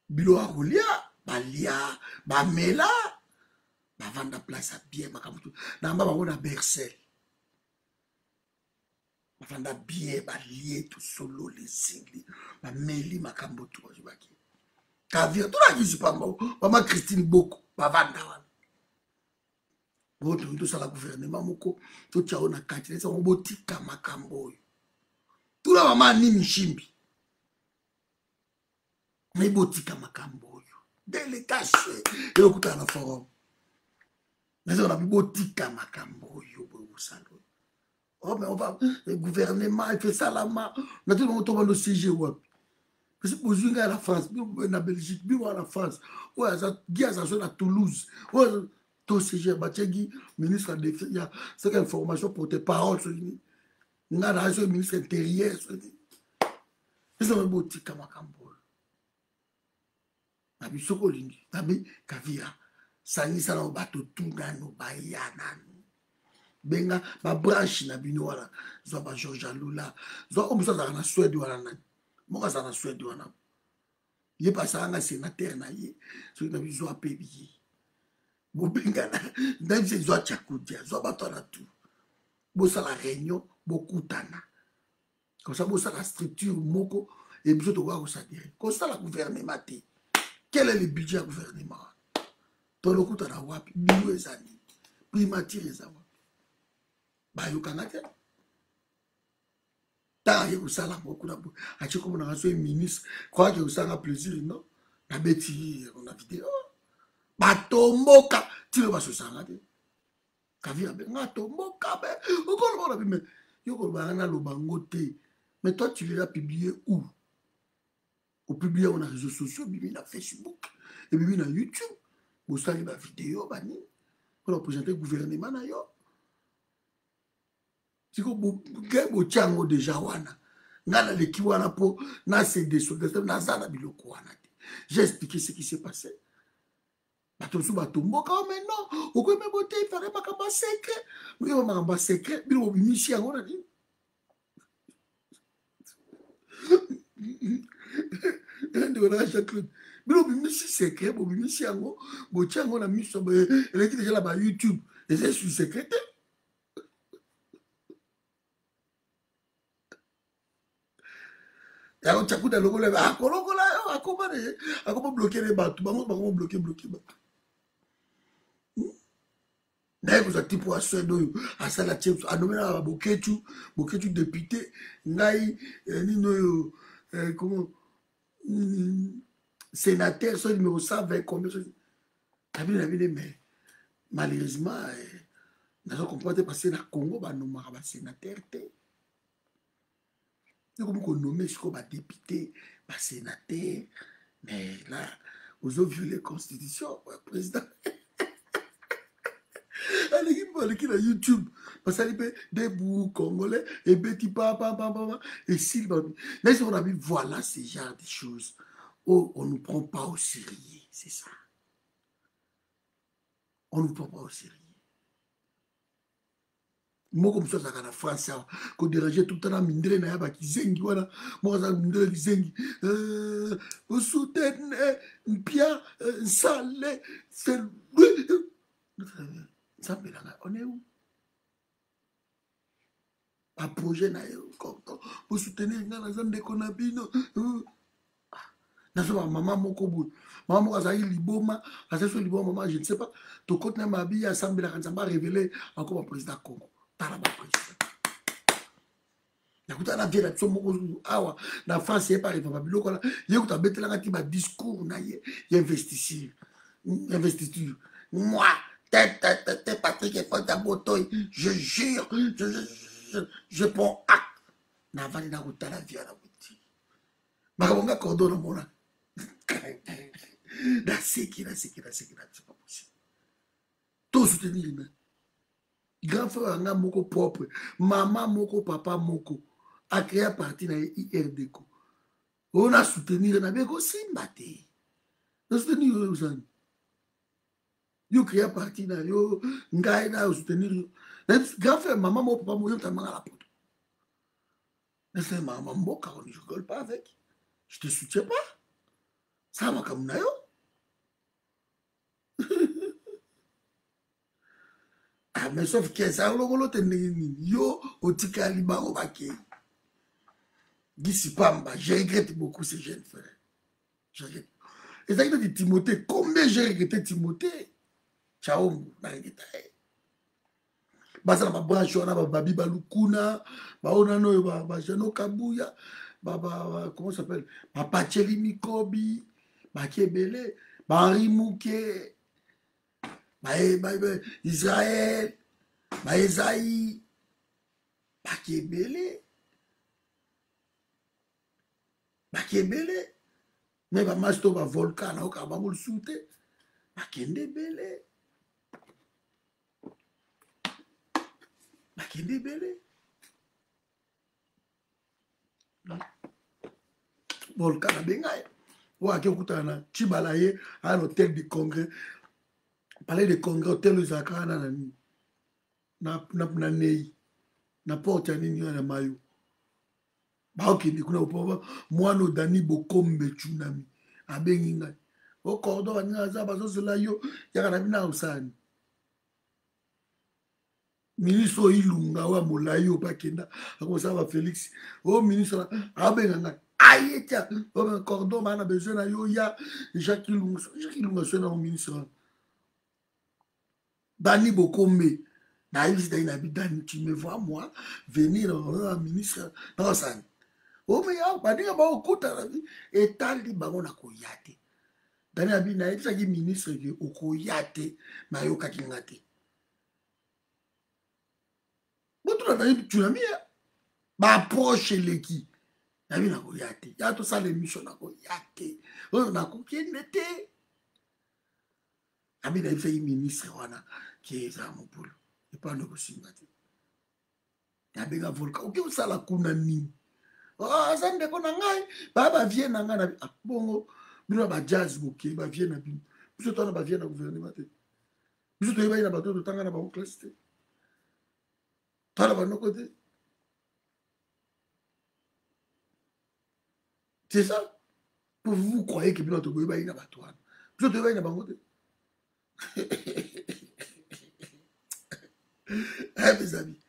bilo akolia balia ba mela ba vanda place bien makamutu na mba bango na Bercel. Afanda bien balié tout solo les singles ma meli makambo tout baki Kavira tout la kisi pamba mama Christine Boko bavanda wana boto tout ça la gouvernement moko tout tiao na kati ça on botika makambo tout la mama ni mishimbi mais botika makambo délégation et le kuta na forum mais on a botika makambo bo salo. Oh, mais on va, le gouvernement, il fait ça là-bas. Maintenant, on tombe le CG. Parce que pour jouer à la France, la Belgique, à la France, il y a Toulouse, tout CG, il ministre de la Défense, il y a cette information pour tes paroles. Il y a le ministre intérieur. Ils ont un beau tic à ma cambo. Nabi Sokolindi, Nabi Kavira, Sani Sana Bato Tungano, Bayana. Benga ba branche na bino wala zo ba Georges Alula zo omusa za na Suède wala na moka za na Suède wana ye pasa nga sénateur na ye so na bizo apebi bo benga na ndanje zo chakudia zo bato na tout bo sa la réunion bo kutana comme ça bo sa la structure moko et biso to ko sa dire comme ça la gouvernement te quel est le budget du gouvernement to lo kutana wapi biyo ezani primature ezani bayokanga te tant que ça là beaucoup là a tu comme on a un ministre croit que ça a plaisir non na beti on a vidéo batomboka tu le vas se sanga te Kavira be ngatomboka be ukolo bona bime yoko bana lo bango te mais toi tu l'as publié où au publié on a réseaux sociaux bibi na Facebook et bibi na YouTube vous savez la vidéo bani pour présenter gouvernement na yo. Si vous avez déjà wana, ngala le kiwana po na c'est des soldats na zana biloko wana. J'ai expliqué ce qui s'est passé. bato mosusu batomboka mais non okoyeba bote ifare makambo secret moyeba makambo secret bino bobimisi yango na nini ndeko na Jacques bino bobimisi secret bobimisi yango botia yango na miso eleki deja na ba YouTube eza su secret te yango tyakuta lokola akolokola yo akoma bloke ne bato bango bakoma bloke bato naye kozwa tipo ya swede oyo asala tie anomenaka boketu député ngai nini oyo comment sénateur so numéro 120 combien so nabine mais malheureusement nazo comprendre te parce que na Congo banomaka basénateur te comme konomé siko badéputé basénateur mais là ozo violer constitution président aleki na YouTube basali mpe debout congolais ebeti papa esili mais on a vu voilà ce genre de choses oh, on ne prend pas au sérieux c'est ça on ne prend pas au sérieux moko mosusu azalaka na France awa kodérange tout le temps na mindele na ya bakizengi wana moko azala mindele kizengi osutene mpia nsale selui nzambelanga on est où baprojet na yo osoutenir nga naza ndeko na bino nazoba mama moko boye mama moko azalaki liboma azali so liboma mama je ne sais pas tokoti na mabi asambelaka nzambe arévele akoma président congo tala baprésident nakuta na vie na biso moko awa na france ye pareva babiloko wana ye kuta abetelaka ti badiscours na ye ya investiture moi Patrick Efota Botoy, je jure, je prends acte. Navali na kuta la vie à la boutique. Makamanga cordon mona. Na seki, c'est pas possible. Tout soutenir humain. Grand frère nga moko propre, maman moko, papa moko, a créé parti na IRDECO. On a soutenir na beko simbate. On a soutenir aux yo créé parti na yo ngai na soutenir yo grand frère maman mon papa mo yo tamanga la poto mais c'est maman mboka on ne rigole pas avec je te soutiens pas ça va comme na yo ah mais sauf que ça lokolo te nini yo otikali bango bake Gisi Pamba je regrette beaucoup ces jeunes frères je regrette et ça dit Timothée combien j'ai regretté Timothée Ciao, basala babranche wana bababi balukuna baona noyo bajano kabuya comment ça s'appelle bapacheli mikobi bakebele bahenri muke israël baezaï bakebele me bamasi to bavolcan naokaa bango lisusu te bakende ebele bakende ebele volcan abenga ye oyo ake okutana na cibala ye aya na hôtel de congrès palais de congrès hôtel ezalaka wana na nini na nei na porte ya nini na mayo baokende kuna mwana odani bokombe tsunami abengi ngai okordo baninga aza bazozela yo yaka na bino osani ministre oyo ilunga oyo molai oyo bakenda akosala bafélix oyo ministre abenga ngai aye tia cordon baa na besoin na yo ya jacques ilunga so na ministre wana dani bokombe nayebisi dai na bidani tu me vois moi venir na ministre na osani omeya baninga baokutana etali bango na koya te dani abi nayebisaki ministre ke okoya te nayokaki nga te botuna nayebi tsunami ya baapproche eleki nayebi nakoya te ya tosala émission nakoya te oyo nakokende te abi nayebisaki ministre wana ke eza mobulu epano kosimba te yabenga volka oke osala kuna nini aza ndeko na ngai baya bavie na ngai na bongo bino bajazz boke bavie na bino biso twana bavie na gouvernement te biso toyebai na bato totanga na bango classe te twana banoko te c'est ça pour vous croyez que bino toyebai na bato wana biso toyebai na bango te mes amis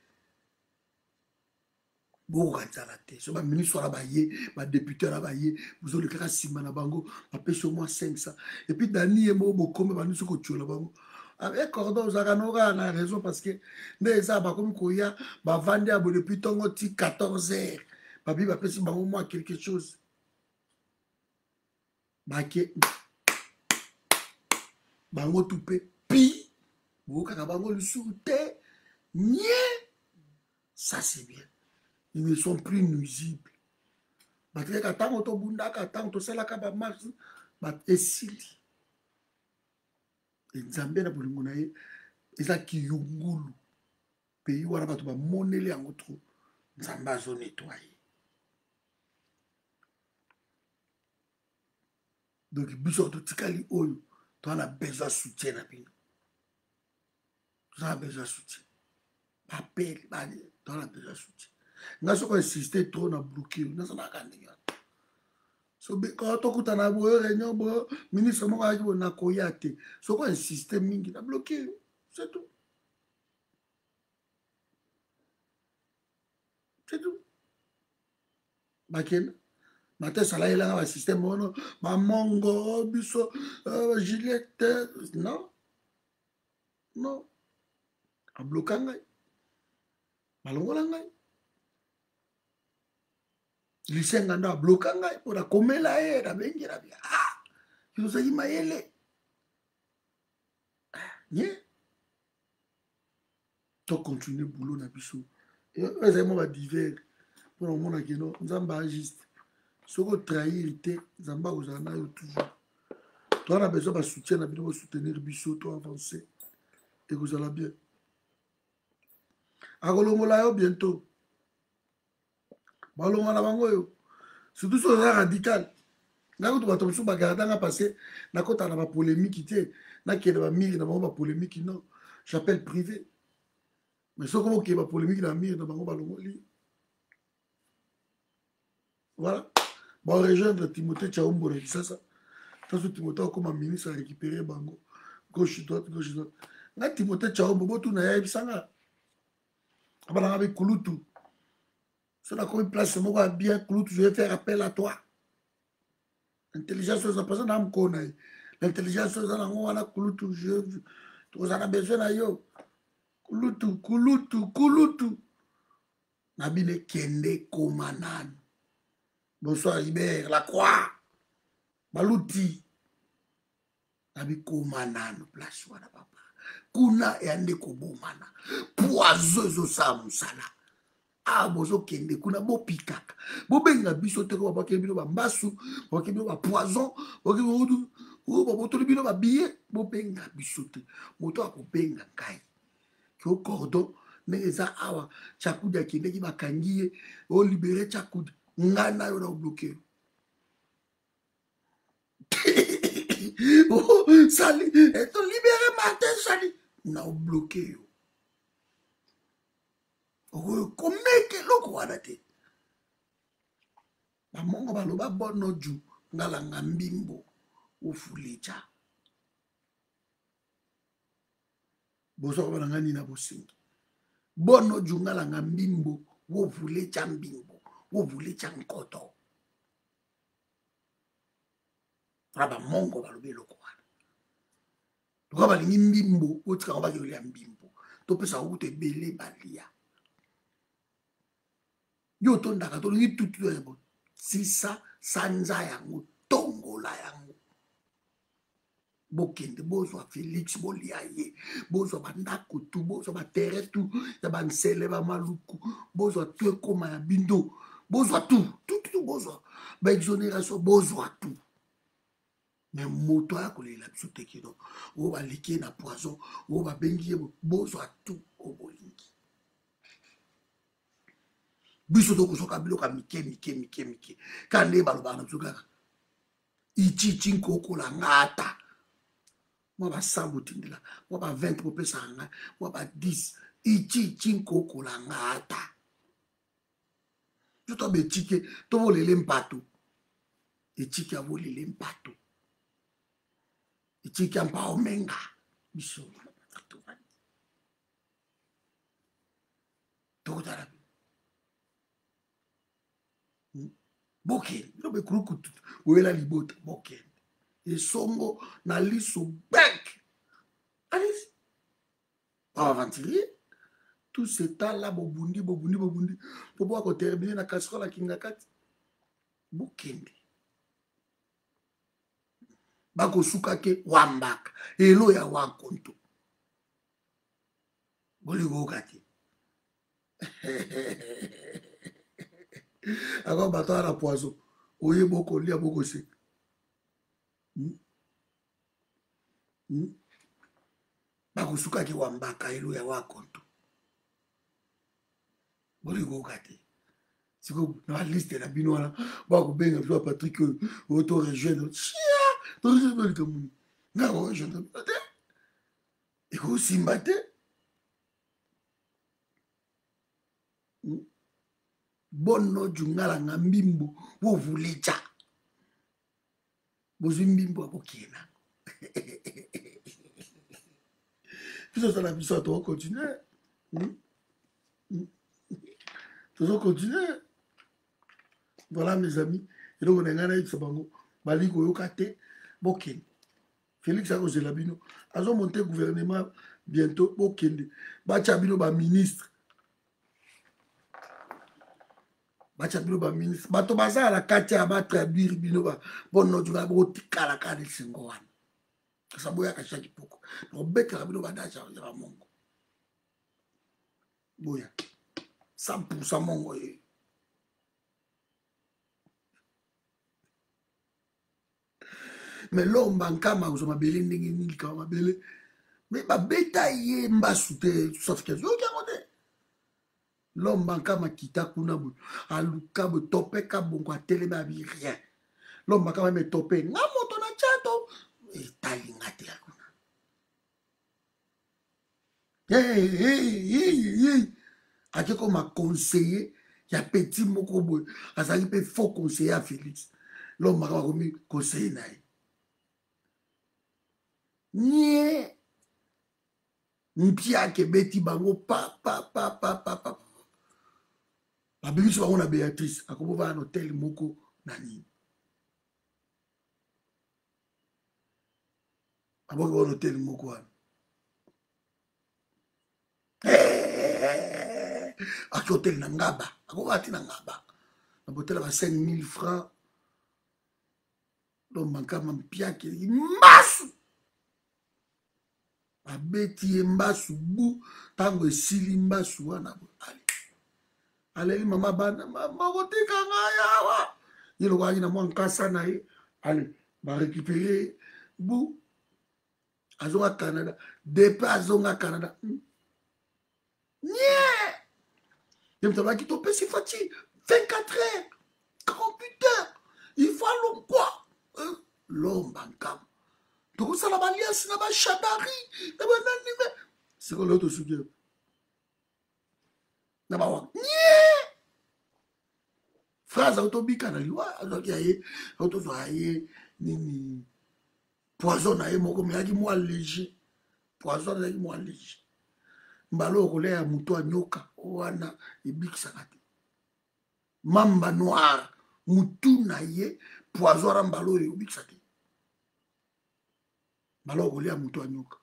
bokanzala te so baministre wana baye badepute wana baye bozolekaka nsima na bango bapesi au moins 500 epuis dani ye moko bokome bandisi kotiola bango avec cordon ozalaka nokaka na raison parce que nde eza bakomi koya bavandi abo depuis ntongo ti 14 heures babi bapesi bango mwa quelque chose bake bango tu mpe pi bokaka bango lisusu te nie ça c'est bien. Ils ne sont plus nuisibles. Batreka tango to bundaka tango to salaka ba marche ba esili. Nzambe na bolingo na ye eza kiyungulu. Pays wana bato ba monele yango trop. Nzambe azo nettoyer. Donc biso to tikali oyo to na besoin soutien na bino. To na besoin soutien. Ba pele ba to na besoin soutien. Nga soko insister trop na bloquer na sana kandinga so be quand to kutana bo réunion bo ministre moko aji na koya te soko insister mingi na bloquer c'est tout bakena mate sala ela ba système mono ba mongo biso Juliette non a bloquer ngai balongola ngai lisenga ndo abloka ngai mpona komela ye na bengi na bia tozali mayele nie to continue boulot na biso ezali mwa badivers mpona omona keno nzambe agiste soki otrahir te nzambe akozala nayo toujours toa na besoin basoutien na bino bosoutenir biso to avance ekozala bien akolongola yo bientôt balonga na bango oyo surtout so oza radical nga kutu bato mosusu bagardanga passé nakota na bapolémiki te nakende bamiri na bango bapolémiki non j'appelle privé mais soki bokeye bapolémiki na miri na bango balongoli voilà barejoindre Timothée Tchaombo na Kisasa taso Timothée akoma ministre arécupéré bango gauche droite nga Timothée Tchaombo botuna yayebisanga abalanga bekulutu. Si on a comme une place, moi, bien, Clout, je vais faire appel à toi. L'intelligence, ça passe dans mon connaît. L'intelligence, ça dans mon connaît, Clout, tu en as besoin de yo. Kulutu. Nabine Kende Komanan. Bonsoir, Hubert, la croix. Balouti. Nabi Komanan, place, wana papa. Kuna et ande kobomana. Poiseuse sa musala. Bozo kende kuna bo pikaka bo benga biso te ko bakeli bino ba mbasu bakeli bino ba poison bakeli botoli bino ba billet bo benga biso te moto akobenga ngai ko cordon neza awa chakuda kende ki bakangiye o libérer chakuda ngana yo na bloquer sali et to libérer Martin sali na bloquer yo komeke loko wana te bamongo baloba bono ju ngalanga mbimbo ofulecha boso ko nanga nina bosingi bono ju ngalanga mbimbo ofulecha mbimbo ofulecha nkoto raba mongo balobe loko wana to ba lingi mbimbo otika ko ba ke mbimbo to pesa ute bele balia yo tondaka tolingi tutu yango sisa sanza yango tongola yango bokende bozwa Félix bolia ye bozwa bandako tu bozwa batere tu ya bansele bamaluku bozwa tu ekoma ya bindo bozwa tu bozwa baexonération bozwa tu mais moto ya kolela biso tekino oyo baleki na poison oyo babengi ye bozwa tu obolingi biso to kusoka biloka mike kande balobana biso kaka ichichi nkoko la ngata Moi, ba 100 botindela. Moi, ba 20 popesa nga. Moi, ba 10. Ichi chinkoko la ngata. Je t'en bétique. Tu vas les mpato. Ichi qui a volé les mpato. Ichi qui a pas omenga. Biso. Tokotala. Boken. No be krukutu. Wela libota. Boken. Et songo na liso bec. Allez. Pas aventurier. Tout ce temps-là, bobundi. Pour pouvoir terminer la casserole à Kingakati. Bokende. Bako sukake wambaka. Elo ya wakonto. Boli gokati. Ako bato à la poison. Oye boko lia boko se. Bako sukake wambaka. Elo ya wakonto. Boli gokati. Si vous avez la liste de la binoise, vous avez vu Patrick auto-rejoindre. Chia! Vous avez vu comme vous avez et vous aussi mbattez. Bonno jungala nga mbimbo, vous voulez ça. Vous avez mbimbo à Bokina. Puis ça, la vie, ça doit continuer. Ça doit continuer. Voilà mes amis. Et donc on a gagné ce bango. Bali koyokate boken. Félix Arozelabino. Azo monté gouvernement bientôt boken. Bachabino ba ministre. Bachabino ba ministre. Bato baza la katia ba traduire bino ba bonno junga bo tikala ka de singoan. Saboya ka shaki poko. No beka bino ba dacha ya mongo. Boya. 100% mongo. Mais l'homme bankama vous ma belé ndenge nini ka ma belé mais ba beta ye mbasu te sauf que yo kangote l'homme bankama kita kuna bu aluka bu topé ka bongo atele ba bi rien l'homme bankama me topé nga moto na chato e tali ngate akuna hey akeko ma conseiller ya petit moko boy azali pe faux conseiller à Félix l'homme bankama komi conseiller na ye nie mpia ke beti bango pa babimisi bango na Béatrice akobo va na hôtel moko na nini aboki ba na hôtel moko wana aki hôtel na Ngaba akobo ati na Ngaba na hôtel ba 5000 francs lo mankama mpia ke masu abeti ye mbasu bu tango esili mbasu wana aleli mama bana makotika ngai awa ye lokwaki na mwa nkasa na ye ale barécupere bu azonga Canada depe azonga Canada nye ye moto alobaki topesi fati 24 heures 48 heures il faut alongwa lomba nkama tokosala baliasi na bashadari na bananime sikolo tosuki na bawa nye phrase autobika na liwa azwaki aye autozwa aye nini poison na ye moko meyaki mwa léger poison azalaki mwa léger mbala okolia ya moto anyoka wana ebikisaka te mamba noire mutu na ye poison ara mbala oyo ebikisa te mbala okolia moto anyoka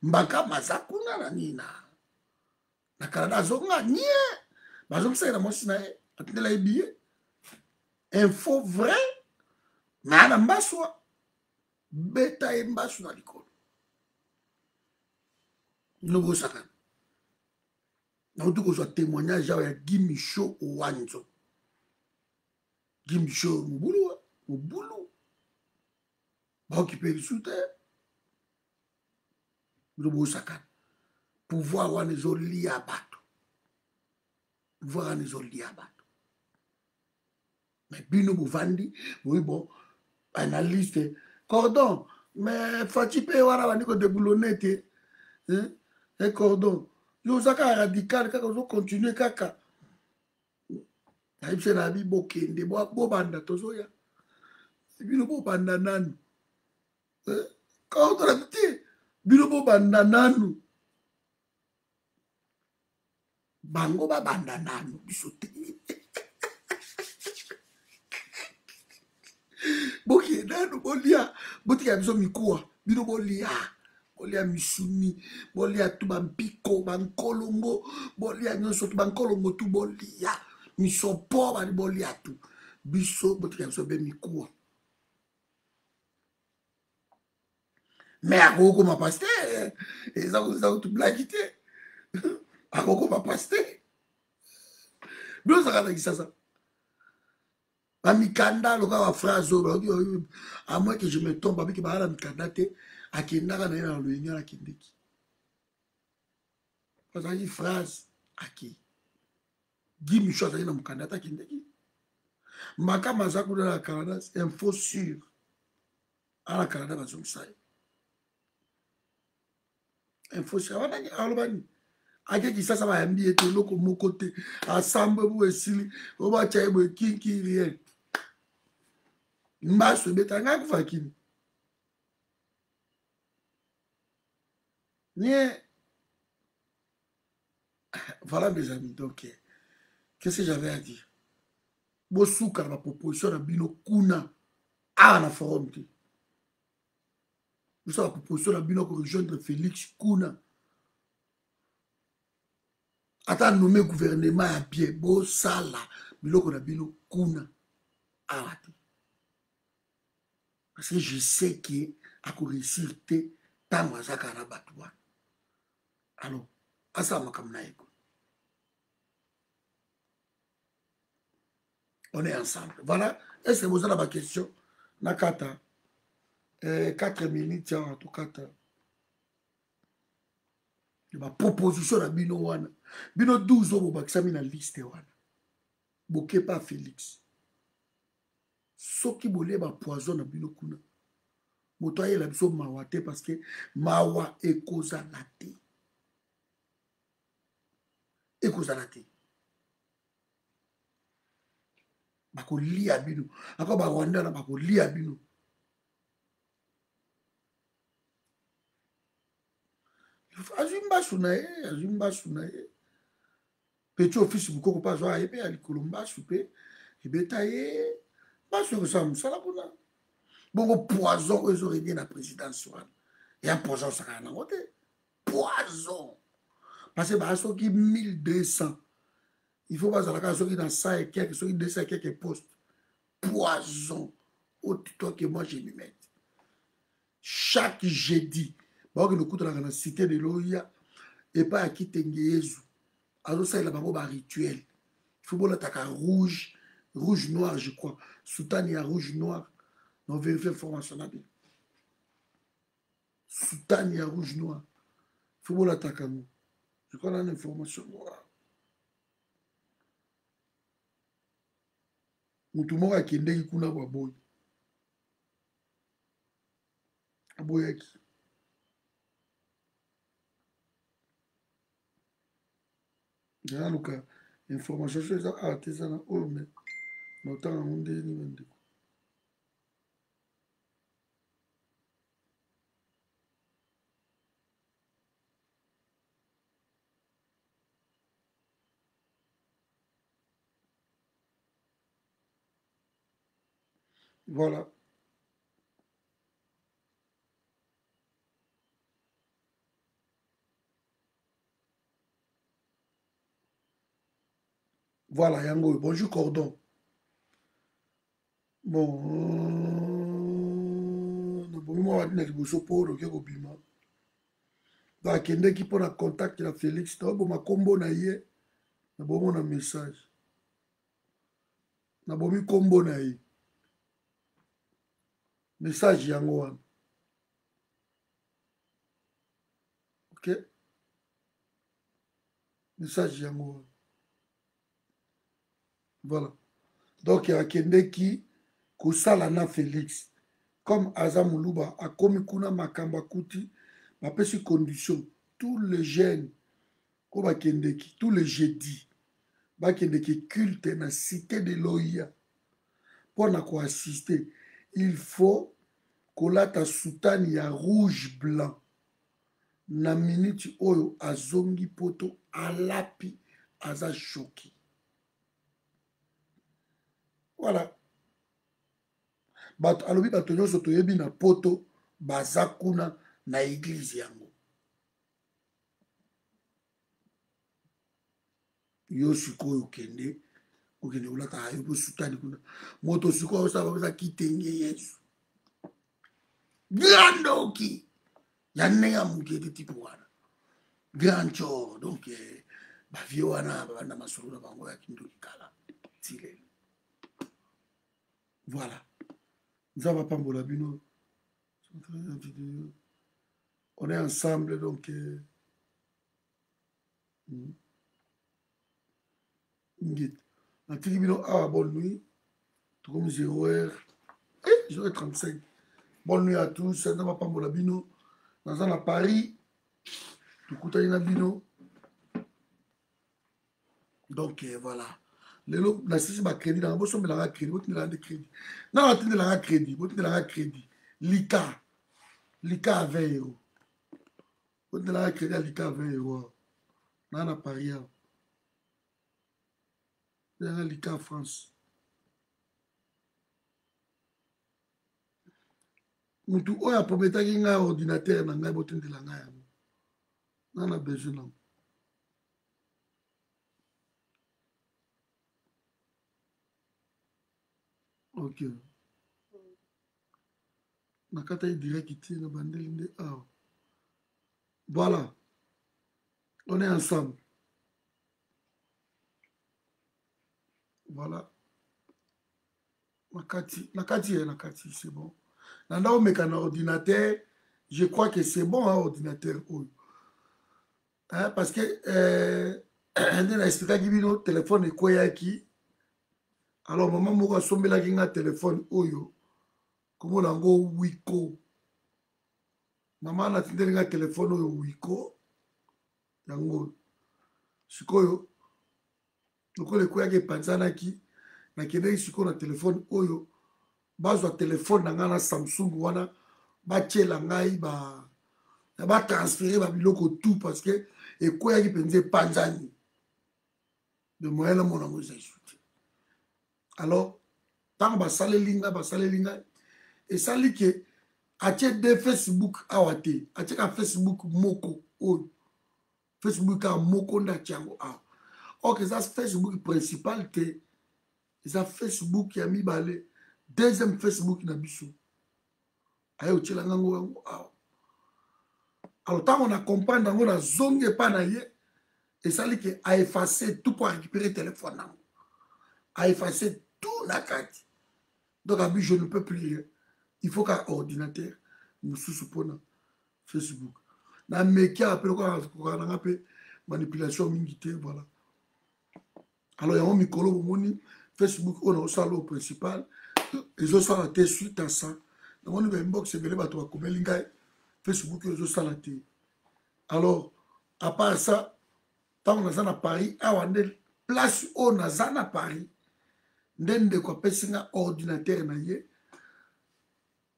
mbaka maza kuna na nina na Canada azonga nie bazongisaka na mwasi na ye atindela ye billet info vrai na na mbaswa beta ye mbasu na likolo nobosakana nauti kozwa témoignage awa ya Guy Michaud Owanzo Guy Michaud mobulu baokipe lisu te nobosakana pouvoir wana ezolia bato pouvoir wana ezolia bato mais bino bovandi oui bon analyste cordon mais faci mpe wana bandi kodeboulone te e cordon yo oza kaka radical kaka ozocontinue kaka nayebi se na bi bokende bobanda tozoya bino bobanda nanu cordon nabi te bino bobanda nanu bango babanda nanu biso te boke nanu bolia botika biso mikuwa bino bolia misuni bolia tu bampiko bankolongo bolia nyonso tu bankolongo tu bolia misopo bali bolia tu biso botika biso be mikuwa me akokoma paster eza kutublaki te akokoma paster bino ozaka na kisasa bamikanda loka baphrase oyo à moins que je me tombe babiki baala mikanda te akendaka na ye na loyenga akendeki azalaki phrase ake gi micho azalaki na mokanda te akendeki makama aza kuna na canada info sur ana canada bazongisa ye info sur wana alobani ake kisasa bayambi ete eloko moko te asamble bo esili oyo batya ye boye kinki rien mbaso ebeta ngai akufa kini nie voilà mes amis donc qu'est-ce que j'avais à dire bosuka na baproposition na bino kuna awa na forum te bosuka baproposition na bino korejoindre félix kuna ata nome gouvernement ya bien bosala biloko na bino kuna awa te parce que je sais que akoréussir te ntango azaka na bato wana alors asala makambo na ye on est ensemble voilà est-ce que bozala baquestion na kata 4 minutes awa tokata baproposition na bino wana bino 12 oyo bobakisami na liste wana bokepa félix soki bolie bapoison na bino kuna moto ayela biso mawa te parce que mawa ekozala te bakolia bino ako barwanda na bakolia bino azwi mbasu na ye peti ofisi bukoko mpe azwa ye mpe ya likolo mbasu mpe ebeta ye mbasu ekosala mosala kuna bongo poison oyo ezoredie na présidence wana ya poison osakana nango te poison parce que baa soki 1200 il faut bazalaka soki na 100 et quelque soki 200 et quelque poste poison autant que moi je lui mette chaque jeudi baokende okutanaka na cité de loya epai ya kitenge yezu azosalela bango barituel il faut bolataka rouge noir je crois soutane ya rouge noir na vérifie information na bino soutane ya rouge noir il faut bolataka ngo je crois nana information noire motu moko akendeki kuna boaboyi aboyaki naluka information so eza awa te eza na oyo me na otanga yango nde nini bandeko voilà voilà yango oyo bonjour cordon bon nabomi mwa wadi na liboso mpo oyo oke kobima akendeki mpo na contact na félix naoboma nkombo na ye nabomona message nabomi nkombo na ye message yango wana ok message yango wana voilà donc akendeki kosala na félix comme aza moluba akomi kuna makambo akuti bapesi condition tous les jeunes oyo bakendeki tous les jeudis bakendeki culte na cité de loya mpona koassiste il faut kolata soutane ya rouge blanc na minute oyo azongi poto alapi aza choki voilà bato alobi bato nyonso toyebi na poto baza kuna na eglize yango yo sikoyo okende kolata yo mpo sutani kuna moto sikoyo osala bapesa kitenge yesu grandoki ya ndenge ya moke ete tipe wana grand chor donc bavie wana babanda masolo na bango ya kindoki kala tilelo voilà nzambe apambola bino on est ensemble donc ngit natiki bino awa bonne nuit tokomi 0h 0h35 bonne nuit à tous nzambe apambola bino naza na Paris tokutani na bino donc voilà lelo nasisi bacrédit nanga bosombelanga crédit botindelanga nde crédit nanga batindelanga crédit botindelanga crédit lika à 20 euros botindelanga crédit ya lika à 20 euros nanga na Paris awa nanga lika à France mutu oyo aprometaki ngai ordinateur na ngai botindela ngai yango nanga na besoin nango ok nakata ye direct te na bandeli nde awa voilà on est ensemble voilà nakati c'est bon nanda omeka na ordinateur je crois que c'est bon hein, ordinateur oyo hein, parce que nde na explikaki bino telefone ekweyaki alors mama moko asombelaki nga telefone oyo komona yango wiko mama natindeli nga telefone oyo wiko yango sikoyo lokola ekweyaki epanzanaki nakendeki sikoyo na telefone oyo bazwa telefone na ngai na samsung wana batiela ngai batransfere babiloko tout parce que ekweyaki mpenza epanzani de moyen na monango eza esuti alors ntango basaleli ngai esali ke atie de facebook awa te atieka facebook moko oyo facebook awa moko nde atie yango awa ok eza facebook principal te eza facebook ya mibale deuxième facebook na biso aye otiela ngango yango awa alors ntango na comprendre yango nazongi epa na ye esali ke aefface tout pour récupérer téléphone nango aefface tout na kati donc abi je ne peux plus rien il faut qu'un ordinateur mosusu mpona facebook na meki ape lokoka nanga mpe manipulation mingi te voilà alors yango mikolo bomoni facebook oyo naosala au principal ezosala te suite à ça namoni bainbox ebele bato bakomeli ngai facebook oyo ezosala te alors à part ça ntango naza na paris awa nde place oyo naza na paris nde ndeko apesi nga ordinateur na ye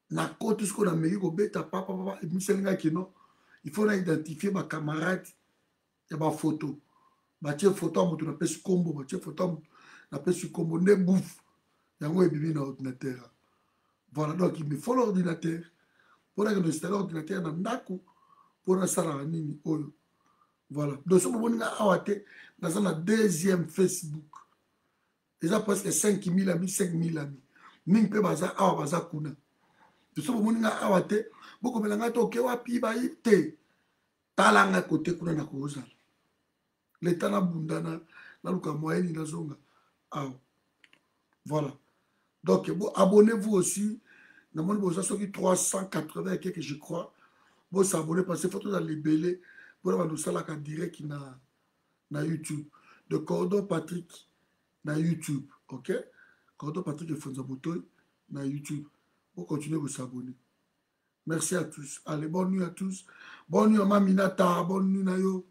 nakoti sikoyo nameki kobeta papapapa emiseli ngai kino il faut na identifie bacamarade ya bafoto batie foto ya moto napesi kombo batie foto ya moto napesi kombo nde bouffe yango ebibi na ordinateur voilà donc il me faut l'ordinateur mpona ke installe ordinateur na ndako mpona asalaka nini oyo voilà donc so bomoni nga awa te naza na deuxième facebook eza presque 5000 amis 5000 amis mingi mpe baza awa baza kuna so bomoni nga awa te bokomela ngai te oke wapi bayi te tala ngai kote kuna na kozala leta nabundana naluka moyeni nazonga awa voilà donc abonnez-vous aussi namoni boza soki 380 et quelque je crois bosabonne parce que photo za libele mpona bando osalaka direct na youtube de Cordon Patrick na youtube ok Cordon Patrick efonza botoi na youtube Pour continuer de s'abonner. Merci à tous. Allez, bonne nuit à tous. Bonne nuit à Maminata, bonne nuit Nayo.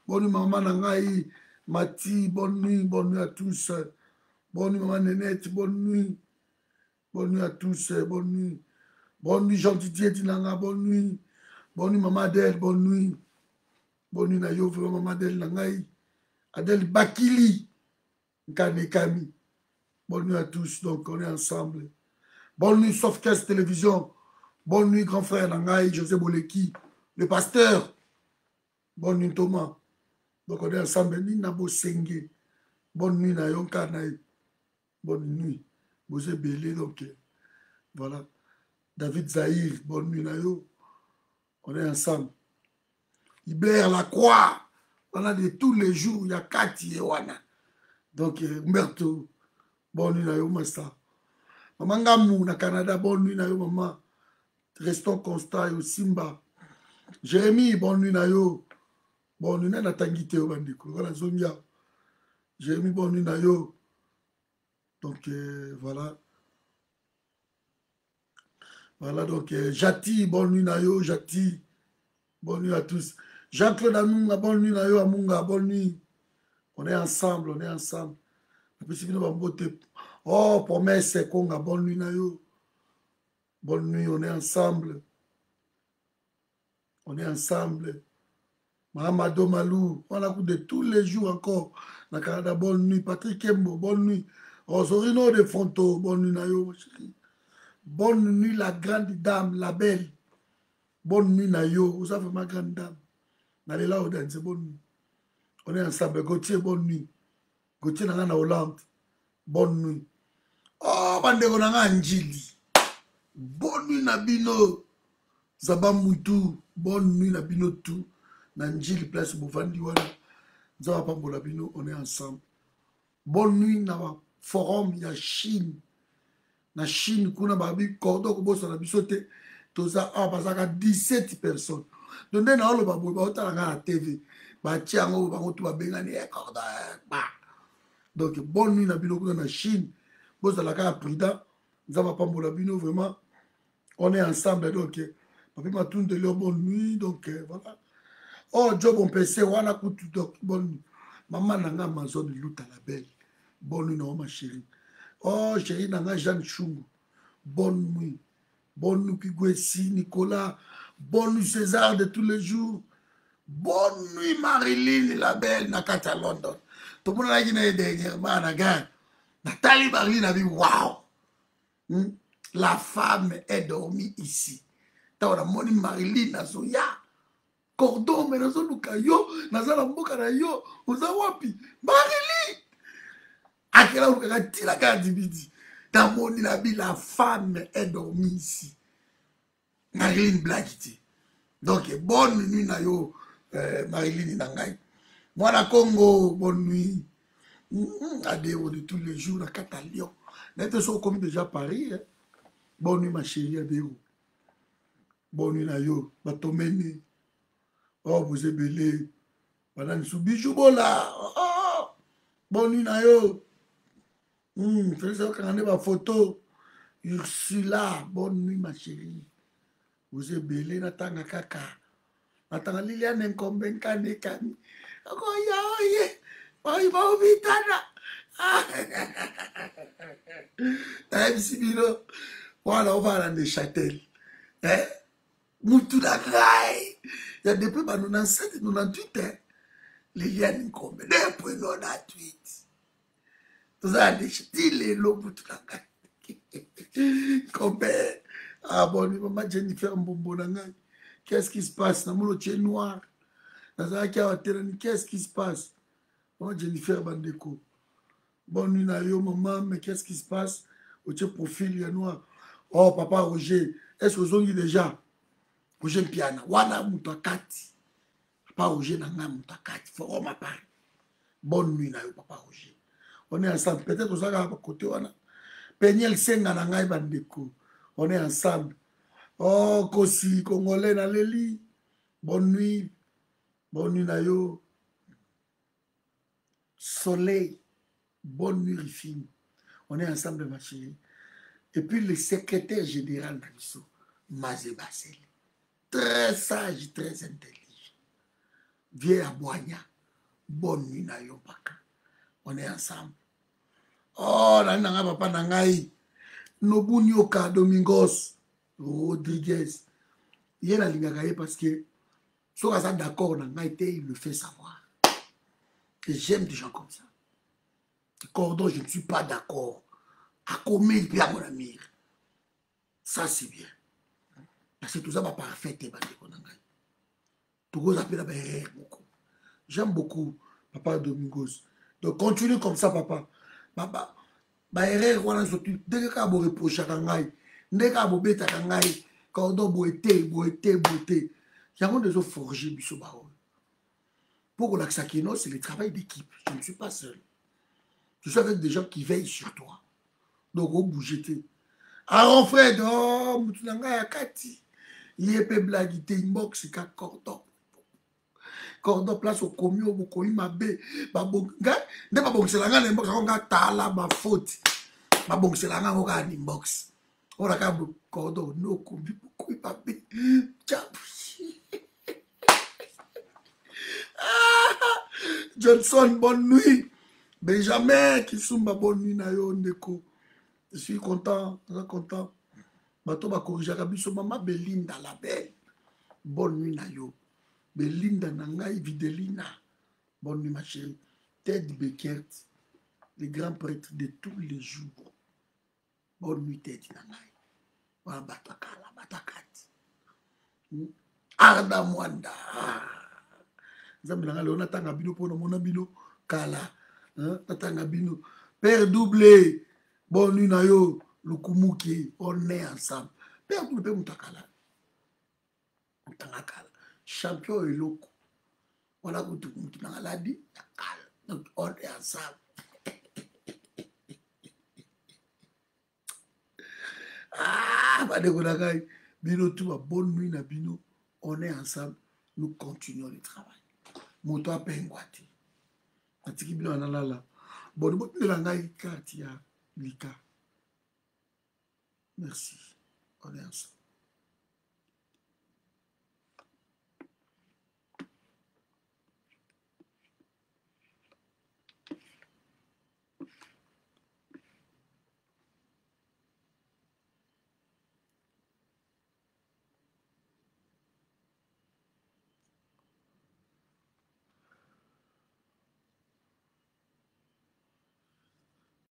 Bonne nuit Maman Nangaï, Mati, bonne nuit à tous. Bonne nuit Maman Nénette, bonne nuit. Bonne nuit à tous, bonne nuit. Bonne nuit Jean-Didier Dinanga, bonne nuit. Bonne nuit Maman Adèle, bonne nuit. Bonne nuit Nayo, Maman Adèle Nangaï. Adèle Bakili, Nkane Kami. Bonne nuit à tous, donc on est ensemble. Bonne nuit Softcast Télévision. Bonne nuit grand frère Nangaï, José Boleki, le pasteur. Bonne nuit Thomas. Donc on est ensemble. Nina Bosenge. Bonne nuit Nayon Kanaï. Bonne nuit. Bosé Belé, donc voilà. David Zahir, bonne nuit Nayo. On est ensemble. Hubert Lacroix. On a de tous les jours, il y a Cathy et Wana. Donc, Mberto, bonne nuit Nayo Massa. Maman Gamou, na Canada, bonne nuit Nayo maman. Restons constants au Simba. Jérémy, bonne nuit Nayo. Bonne nuit na Tangité au Bandiko. Voilà, Zonia. Jérémy, bonne nuit Nayo. Donc, voilà. Voilà, donc, Jati, bonne nuit Nayo, Jati. Bonne nuit à tous. Jean-Claude Amunga, bonne nuit Nayo, Amunga, bonne nuit. On est ensemble, on est ensemble. Oh, promesse, Konga, bonne nuit Nayo. Bonne nuit, on est ensemble. On est ensemble. Mahamado Malou, on a coup de tous les jours encore. Na Canada, bonne nuit. Patrick Kembo, bonne nuit. Rosorino de Fonto, bonne nuit Nayo. Bonne nuit, la grande dame, la belle. Bonne nuit Nayo. Vous savez ma grande dame. N'allez là, c'est bonne nuit. On est ensemble. Gauthier, bonne nuit. Gauthier Nanga na Hollande. Bonne nuit. Oh, bandeko Nanga Njili. Bonne nuit Nabino. Zabamoutou. Bonne nuit Nabino tout. Nanjili place Bouvandi wana. Zabapambola Bino, on est ensemble. Bonne nuit na forum ya Chine. Na Chine, kuna babi kordo kobosa na bisote. Toza bazaka 17 personnes. Donc na olo babo ba otala na TV. Ba tiango ba ngotu ba bengani kordo ba. Donc bonne nuit na bino kuna na Chine. Bosa la ka prida. Zabapambola Bino vraiment. On est ensemble donc papi matunde le bonne nuit donc voilà. Oh, Job, on peut se wana kutu donc bonne nuit. Maman nanga Amazon luta la belle. Bonne nuit, non, ma chérie. Oh, chérie, nanga Jeanne Chungu. Bonne nuit. Bonne nuit, Pigouessi, Nicolas. Bonne nuit, César de tous les jours. Bonne nuit, Marilyn, la belle, Nakata London. Tout le monde a dit dernièrement, Naga. Nathalie Marilyn a dit, waouh. La femme est dormie ici. T'as on a moni Marilyn, Nazoya. Cordon, mais nazo luka yo, nazo la mboka na yo, oza wapi? Marilyn! Akela luka tila ka dibidi. Dans mon inabi, la femme est dormie ici. Marilyn Blakiti. Donc, bonne nuit na yo, Marilyn Nangai. Moi, la Congo, bonne nuit. Adéo de tous les jours, la Catalion. N'était pas comme déjà Paris. Hein? Bonne nuit, ma chérie, Adéo. Bonne nuit na yo, Batomeni. Oh, vous êtes belé. Madame Soubijou, bola. Oh, bonne nuit, Nayo. Faites quand on est ma photo. Ursula, bonne nuit, ma chérie. Vous êtes belé, Natanga Kaka. Natanga Liliane Nkomben Kane Kani. Okoya, oye. Oye, ma obitana. T'as Sibilo. Voilà, on va dans les châtels. Hein? Moutou la graille. Il y a depuis 97, 98, hein. Liliane Nkombe, depuis 98. Tout ça, des les lots, Moutou la graille. Nkombe. Ah bon, maman Jennifer Mbombo Nangai. Qu'est-ce qui se passe? Namolo tient noir. Qu'est-ce qui se passe? Maman Jennifer Bandeko. Bonne nuit, Nayo, maman, mais qu'est-ce qui se passe? Au profil, il y a noir. Oh, papa Roger, est-ce que vous avez déjà? Roger Piana, wana mutakati. Papa Roger nanga mutakati. Faut ma part. Bonne nuit, Nayo, papa Roger. On est ensemble. Peut-être que vous avez à côté, wana. Peniel Senga Nangai Bandeko. On est ensemble. Oh, Kosi, Congolais, Naléli. Bonne nuit. Bonne nuit, Nayo. Soleil. Bonne nuit, Rifine. On est ensemble, ma chérie. Et puis le secrétaire général Nabiso, Mazé Bassel. Très sage, très intelligent. Viens à Boigna. Bonne nuit, Nayon Paka. On est ensemble. Oh, Nanga Papa Nangaï. Nobunyoka Domingos. Rodriguez. Il y a la ligne parce que, si on est d'accord, il le fait savoir. Et j'aime des gens comme ça. Cordon, je ne suis pas d'accord. À combien il peut à mon ami. Ça, c'est bien. Parce que tout ça va parfait. Tout ça appelle beaucoup. J'aime beaucoup Papa Domingos. Donc, continue comme ça, papa. Papa, erreur, voilà, surtout. Dès que vous reprochez à Kangai, dès que vous bêtez à Kangai, cordon, boité. Il y a des autres forgés, Bissobao. Pour l'Axakino, c'est le travail d'équipe. Je ne suis pas seul. Je suis avec des gens qui veillent sur toi. Donc, vous bougez. Aaron Fred, oh, Moutounanga Yakati. Il y a peu blague, il inbox, c'est qu'un cordon. Cordon place au commun, au coin, ma bé. Babonga, ne pas bon, c'est la grande inbox, on a tala, ma faute. Ma bon, c'est la grande inbox. On a un cordon, no, combi, beaucoup, ma bé. Johnson, bonne nuit. Benjamin, qui sont ma bonne nuit, Nayo, Ndeko. Je suis content, très content. Bato ba corriger biso mama Belinda la belle. Bonne nuit Nayo. Belinda Nangai Videlina. Bonne nuit ma chérie. Ted Beckert, le grand prêtre de tous les jours. Bonne nuit Ted Nangai. Voilà Batakala, Batakati. Arda Mwanda. Zambi Nangai, on attend Abino pour mon abino. Kala. Attend Abino. Père doublé. Bonne nuit Nayo. Lukumuki, on est ensemble. Père doublé Moutakala. Champion et loco. On a goûté dans la dit, donc on est ensemble. Ah, Bino tout bonne nuit na Bino, on est ensemble, nous continuons le travail. Moto a pengwati. Atiki Bino analala. Bon, bon, Lika. Merci. On est ensemble.